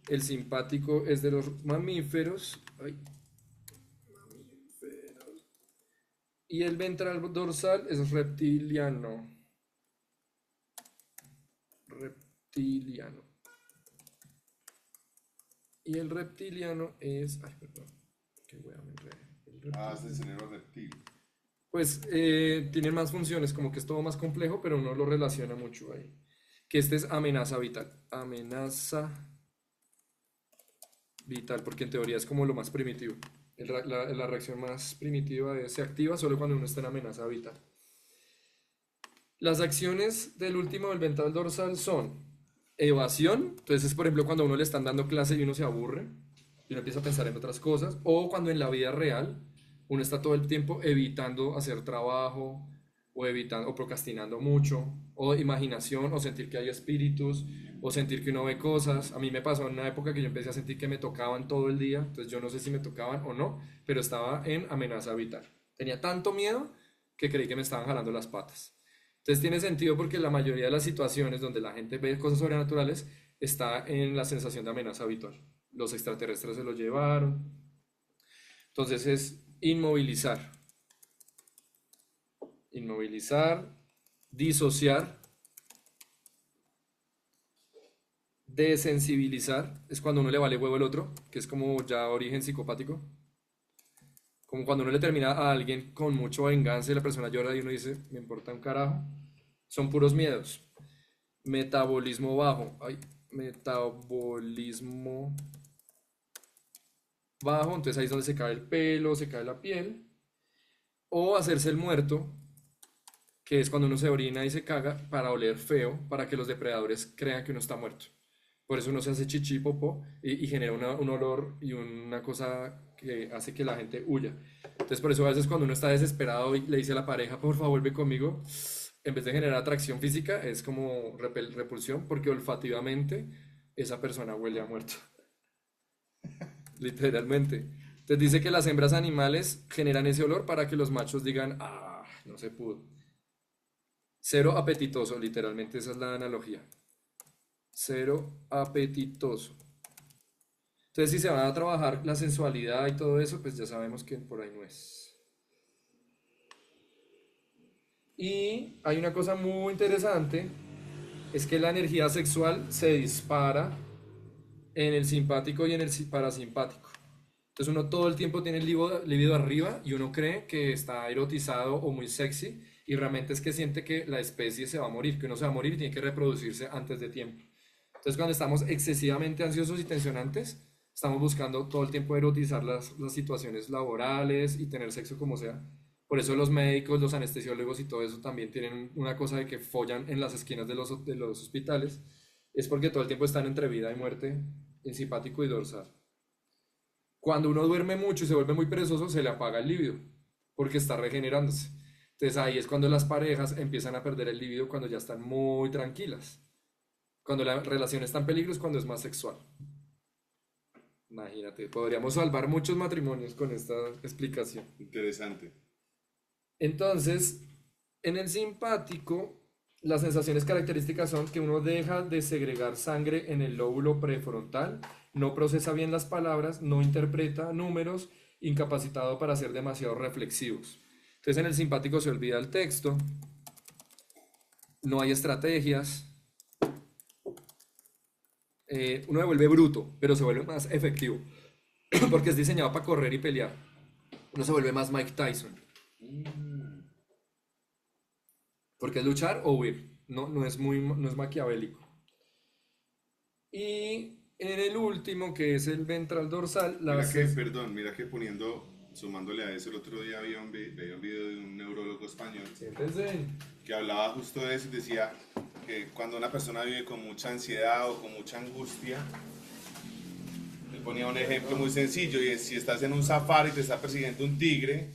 A: El simpático es de los mamíferos. Ay, mamíferos. Y el ventral dorsal es reptiliano. Reptiliano. Y el reptiliano es... Ay, perdón. Qué wea me enredé.
E: Es el cerebro reptil.
A: Pues tienen más funciones, como que es todo más complejo, pero uno lo relaciona mucho ahí. Que este es amenaza vital. Amenaza vital, porque en teoría es como lo más primitivo. La reacción más primitiva se activa solo cuando uno está en amenaza vital. Las acciones del último del ventral dorsal son evasión. Entonces es por ejemplo cuando a uno le están dando clase y uno se aburre y uno empieza a pensar en otras cosas, o cuando en la vida real uno está todo el tiempo evitando hacer trabajo o evitando o procrastinando mucho, o imaginación, o sentir que hay espíritus, o sentir que uno ve cosas. A mí me pasó en una época que yo empecé a sentir que me tocaban todo el día, entonces yo no sé si me tocaban o no, pero estaba en amenaza vital. Tenía tanto miedo que creí que me estaban jalando las patas. Entonces tiene sentido porque la mayoría de las situaciones donde la gente ve cosas sobrenaturales está en la sensación de amenaza habitual. Los extraterrestres se lo llevaron. Entonces es inmovilizar. Inmovilizar, disociar, desensibilizar, es cuando uno le vale huevo el otro, que es como ya origen psicopático. Como cuando uno le termina a alguien con mucho venganza y la persona llora y uno dice, me importa un carajo. Son puros miedos. Metabolismo bajo. Ay, metabolismo bajo, entonces ahí es donde se cae el pelo, se cae la piel. O hacerse el muerto, que es cuando uno se orina y se caga para oler feo, para que los depredadores crean que uno está muerto. Por eso uno se hace chichi, popó y genera un olor y una cosa que hace que la gente huya. Entonces por eso a veces cuando uno está desesperado y le dice a la pareja, por favor, vuelve conmigo, en vez de generar atracción física, es como repulsión, porque olfativamente esa persona huele a muerto. Literalmente. Entonces dice que las hembras animales generan ese olor para que los machos digan, ah, no se pudo. Cero apetitoso, literalmente esa es la analogía. Cero apetitoso. Entonces si se va a trabajar la sensualidad y todo eso, pues ya sabemos que por ahí no es. Y hay una cosa muy interesante, es que la energía sexual se dispara en el simpático y en el parasimpático. Entonces uno todo el tiempo tiene el libido arriba y uno cree que está erotizado o muy sexy y realmente es que siente que la especie se va a morir, que uno se va a morir y tiene que reproducirse antes de tiempo. Entonces cuando estamos excesivamente ansiosos y tensionantes, estamos buscando todo el tiempo erotizar las situaciones laborales y tener sexo como sea, Por eso los médicos, los anestesiólogos y todo eso también tienen una cosa de que follan en las esquinas de los hospitales. Es porque todo el tiempo están entre vida y muerte en simpático y dorsal. Cuando uno duerme mucho y se vuelve muy perezoso, se le apaga el líbido porque está regenerándose. Entonces ahí es cuando las parejas empiezan a perder el líbido cuando ya están muy tranquilas. Cuando la relación está en peligro es cuando es más sexual. Imagínate, podríamos salvar muchos matrimonios con esta explicación.
E: Interesante.
A: Entonces, en el simpático, las sensaciones características son que uno deja de segregar sangre en el lóbulo prefrontal, no procesa bien las palabras, no interpreta números, incapacitado para ser demasiado reflexivos. Entonces, en el simpático se olvida el texto, no hay estrategias, uno se vuelve bruto, pero se vuelve más efectivo, porque es diseñado para correr y pelear. Uno se vuelve más Mike Tyson. Porque es luchar o huir, no es maquiavélico. Y en el último, que es el ventral dorsal,
E: Mira que sumándole a eso, el otro día veía un video de un neurólogo español
A: Siéntense.
E: que hablaba justo de eso y decía que cuando una persona vive con mucha ansiedad o con mucha angustia, él ponía un ejemplo muy sencillo y es si estás en un safari y te está persiguiendo un tigre,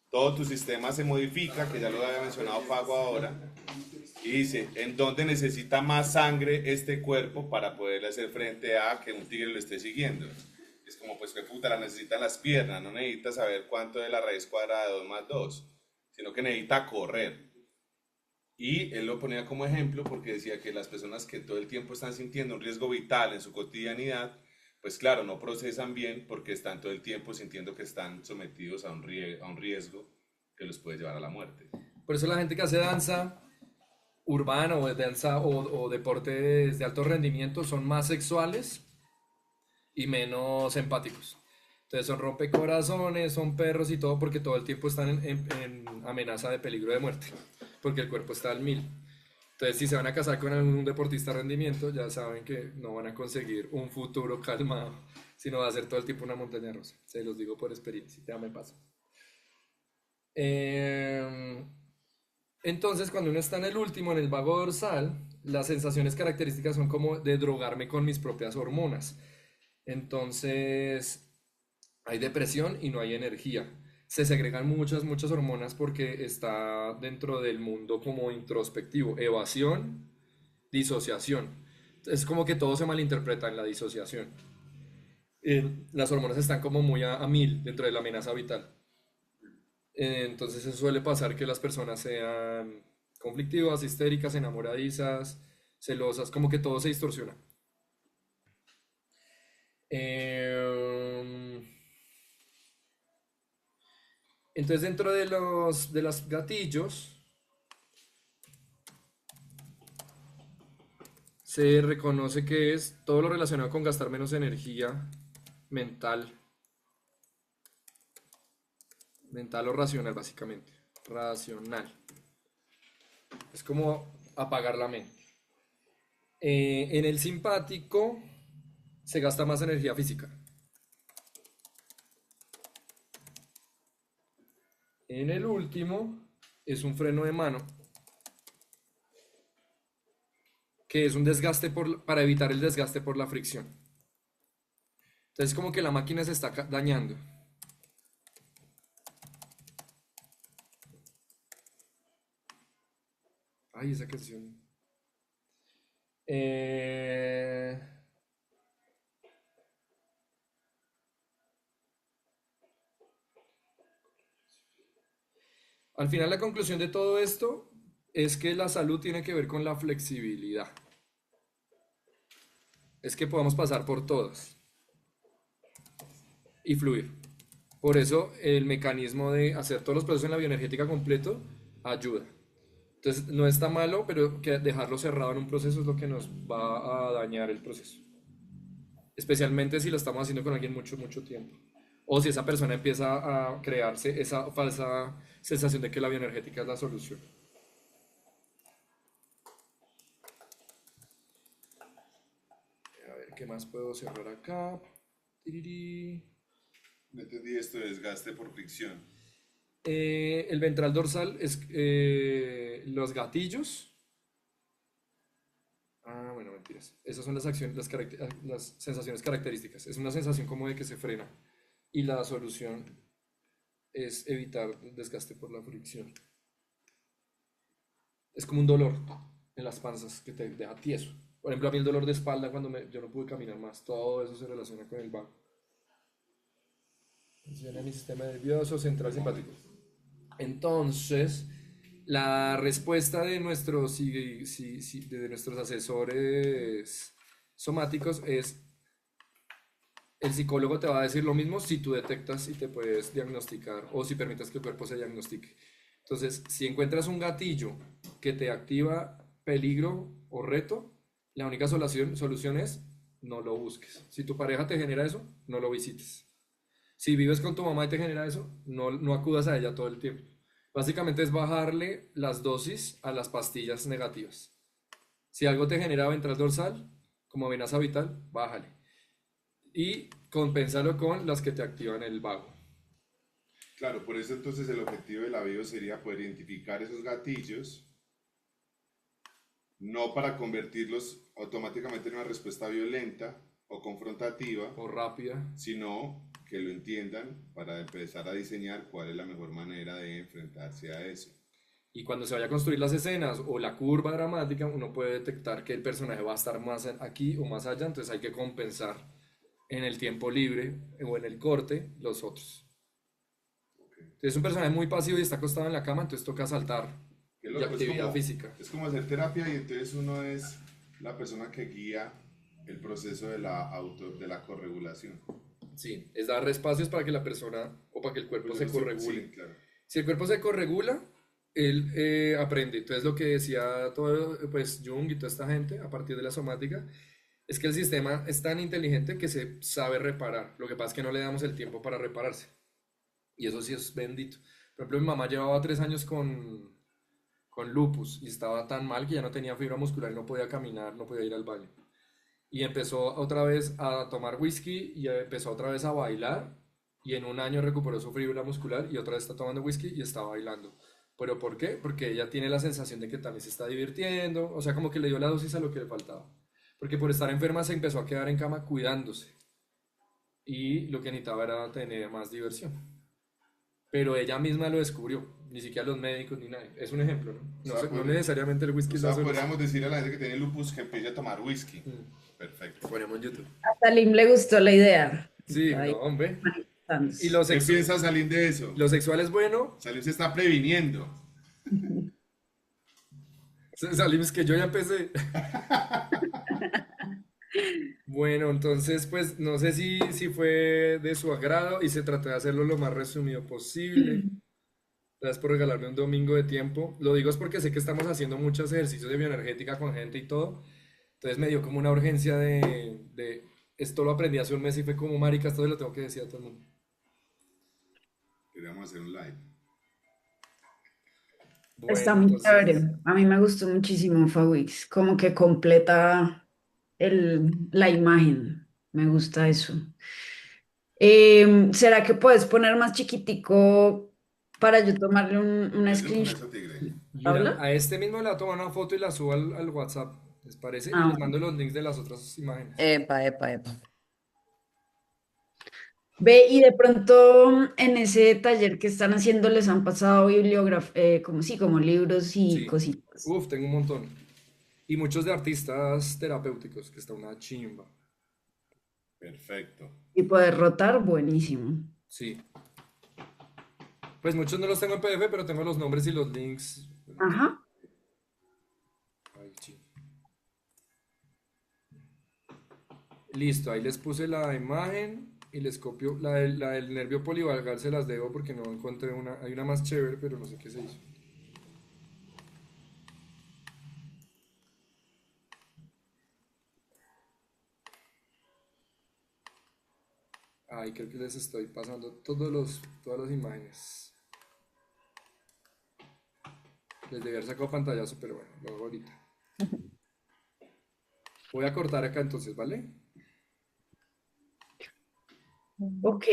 E: todo tu sistema se modifica, que ya lo había mencionado Pago ahora, y dice, ¿en dónde necesita más sangre este cuerpo para poderle hacer frente a que un tigre lo esté siguiendo? Es como, pues, que puta, la necesita en las piernas, no necesita saber cuánto es la raíz cuadrada de 2 más 2, sino que necesita correr. Y él lo ponía como ejemplo porque decía que las personas que todo el tiempo están sintiendo un riesgo vital en su cotidianidad, pues claro, no procesan bien porque están todo el tiempo sintiendo que están sometidos a un riesgo que los puede llevar a la muerte.
A: Por eso la gente que hace danza urbana o danza o deportes de alto rendimiento son más sexuales y menos empáticos. Entonces son rompecorazones, son perros y todo porque todo el tiempo están en amenaza de peligro de muerte, porque el cuerpo está al mil. Entonces si se van a casar con algún deportista de rendimiento, ya saben que no van a conseguir un futuro calmado, sino va a ser todo el tiempo una montaña rusa. Se los digo por experiencia, ya me pasa. Entonces cuando uno está en el último, en el vago dorsal, las sensaciones características son como de drogarme con mis propias hormonas. Entonces hay depresión y no hay energía. Se segregan muchas hormonas porque está dentro del mundo como introspectivo, evasión, disociación. Es como que todo se malinterpreta en la disociación. Las hormonas están como muy a mil dentro de la amenaza vital. Entonces eso suele pasar que las personas sean conflictivas, histéricas, enamoradizas, celosas, como que todo se distorsiona. Entonces dentro de los gatillos se reconoce que es todo lo relacionado con gastar menos energía mental o racional básicamente. Racional. Es como apagar la mente. En el simpático se gasta más energía física. En el último es un freno de mano, que es un desgaste para evitar el desgaste por la fricción. Entonces como que la máquina se está dañando. Ay, esa canción. Al final la conclusión de todo esto es que la salud tiene que ver con la flexibilidad. Es que podamos pasar por todas y fluir. Por eso el mecanismo de hacer todos los procesos en la bioenergética completo ayuda. Entonces no está malo, pero que dejarlo cerrado en un proceso es lo que nos va a dañar el proceso. Especialmente si lo estamos haciendo con alguien mucho tiempo. O si esa persona empieza a crearse esa falsa sensación de que la bioenergética es la solución. A ver, ¿qué más puedo cerrar acá? Tiriri.
E: No entendí esto de desgaste por fricción.
A: El ventral dorsal es los gatillos. Ah, bueno, mentiras. Esas son las acciones, las sensaciones características. Es una sensación como de que se frena. Y la solución es evitar desgaste por la fricción. Es como un dolor en las panzas que te deja tieso. Por ejemplo, a mí el dolor de espalda cuando yo no pude caminar más, todo eso se relaciona con el vago. Funciona mi sistema nervioso central simpático. Entonces, la respuesta de de nuestros asesores somáticos es, el psicólogo te va a decir lo mismo si tú detectas y te puedes diagnosticar o si permitas que el cuerpo se diagnostique. Entonces, si encuentras un gatillo que te activa peligro o reto, la única solución es no lo busques. Si tu pareja te genera eso, no lo visites. Si vives con tu mamá y te genera eso, no acudas a ella todo el tiempo. Básicamente es bajarle las dosis a las pastillas negativas. Si algo te genera ventral dorsal, como amenaza vital, bájale. Y compensarlo con las que te activan el vago.
E: Claro, por eso entonces el objetivo de la bio sería poder identificar esos gatillos, no para convertirlos automáticamente en una respuesta violenta o confrontativa,
A: O rápida.
E: sino que lo entiendan para empezar a diseñar cuál es la mejor manera de enfrentarse a eso.
A: Y cuando se vaya a construir las escenas o la curva dramática, uno puede detectar que el personaje va a estar más aquí o más allá, entonces hay que compensar en el tiempo libre o en el corte los otros. Entonces es un personaje muy pasivo y está acostado en la cama, entonces toca saltar
E: Qué
A: y
E: loco,
A: actividad física.
E: es como hacer terapia y entonces uno es la persona que guía el proceso de la corregulación.
A: Sí, es dar espacios para que la persona o para que el cuerpo se corregule.
E: Sí, claro.
A: Si el cuerpo se corregula, él aprende. Entonces lo que decía todo, pues Jung y toda esta gente a partir de la somática, es que el sistema es tan inteligente que se sabe reparar. Lo que pasa es que no le damos el tiempo para repararse. Y eso sí es bendito. Por ejemplo, mi mamá llevaba 3 años con lupus y estaba tan mal que ya no tenía fibra muscular y no podía caminar, no podía ir al baño. Y empezó otra vez a tomar whisky y empezó otra vez a bailar y en un año recuperó su fibra muscular y otra vez está tomando whisky y está bailando. ¿Pero por qué? Porque ella tiene la sensación de que también se está divirtiendo, o sea, como que le dio la dosis a lo que le faltaba. Porque por estar enferma se empezó a quedar en cama cuidándose y lo que necesitaba era tener más diversión. Pero ella misma lo descubrió, ni siquiera los médicos ni nadie. Es un ejemplo, ¿no?
E: O sea,
A: No necesariamente el whisky
E: O
A: es
E: sea,
A: la solución.
E: podríamos decir a la gente que tiene lupus que empiece a tomar whisky. Perfecto.
A: Ponemos en YouTube.
D: A Salim le gustó la idea.
A: Sí,
D: Está
A: no,
D: ahí
A: hombre. Y
D: manifestándose.
E: ¿Qué piensa Salim de eso?
A: lo sexual es bueno.
E: Salim se está previniendo.
A: Salimos que yo ya empecé. Bueno, entonces, pues no sé si fue de su agrado y se trató de hacerlo lo más resumido posible. Gracias por regalarme un domingo de tiempo. Lo digo es porque sé que estamos haciendo muchos ejercicios de bioenergética con gente y todo. Entonces me dio como una urgencia de esto lo aprendí hace un mes y fue como marica, esto se lo tengo que decir a todo el mundo.
E: Queríamos hacer un live.
D: Está
A: Bueno,
D: muy
A: entonces,
D: chévere. A mí me gustó muchísimo Fawix. Como que completa la imagen. Me gusta eso. ¿Será que puedes poner más chiquitico para yo tomarle un
E: Eso con
D: screenshot?
E: eso, tigre.
A: mira,
D: ¿Paula?
A: a este mismo le voy a tomar una foto y la subo al WhatsApp, ¿les parece? Y
D: Ah,
A: les
D: bueno.
A: mando los links de las otras imágenes.
D: Epa, epa, epa. Ve, y de pronto en ese taller que están haciendo les han pasado bibliografía, como sí, como libros y
A: Sí.
D: cositas.
A: Uf, tengo un montón. Y muchos de artistas terapéuticos, que está una chimba.
E: Perfecto.
D: Y poder rotar, buenísimo.
A: Sí. Pues muchos no los tengo en PDF, pero tengo los nombres y los links.
D: Ajá.
A: Ay, sí. Listo, ahí les puse la imagen y les copio. La del nervio polivalgal se las debo porque no encontré una. Hay una más chévere, pero no sé qué se hizo. Ay, creo que les estoy pasando todas las imágenes. Les debí haber sacado pantallazo, pero bueno, lo hago ahorita. Voy a cortar acá entonces, ¿vale?
D: Ok.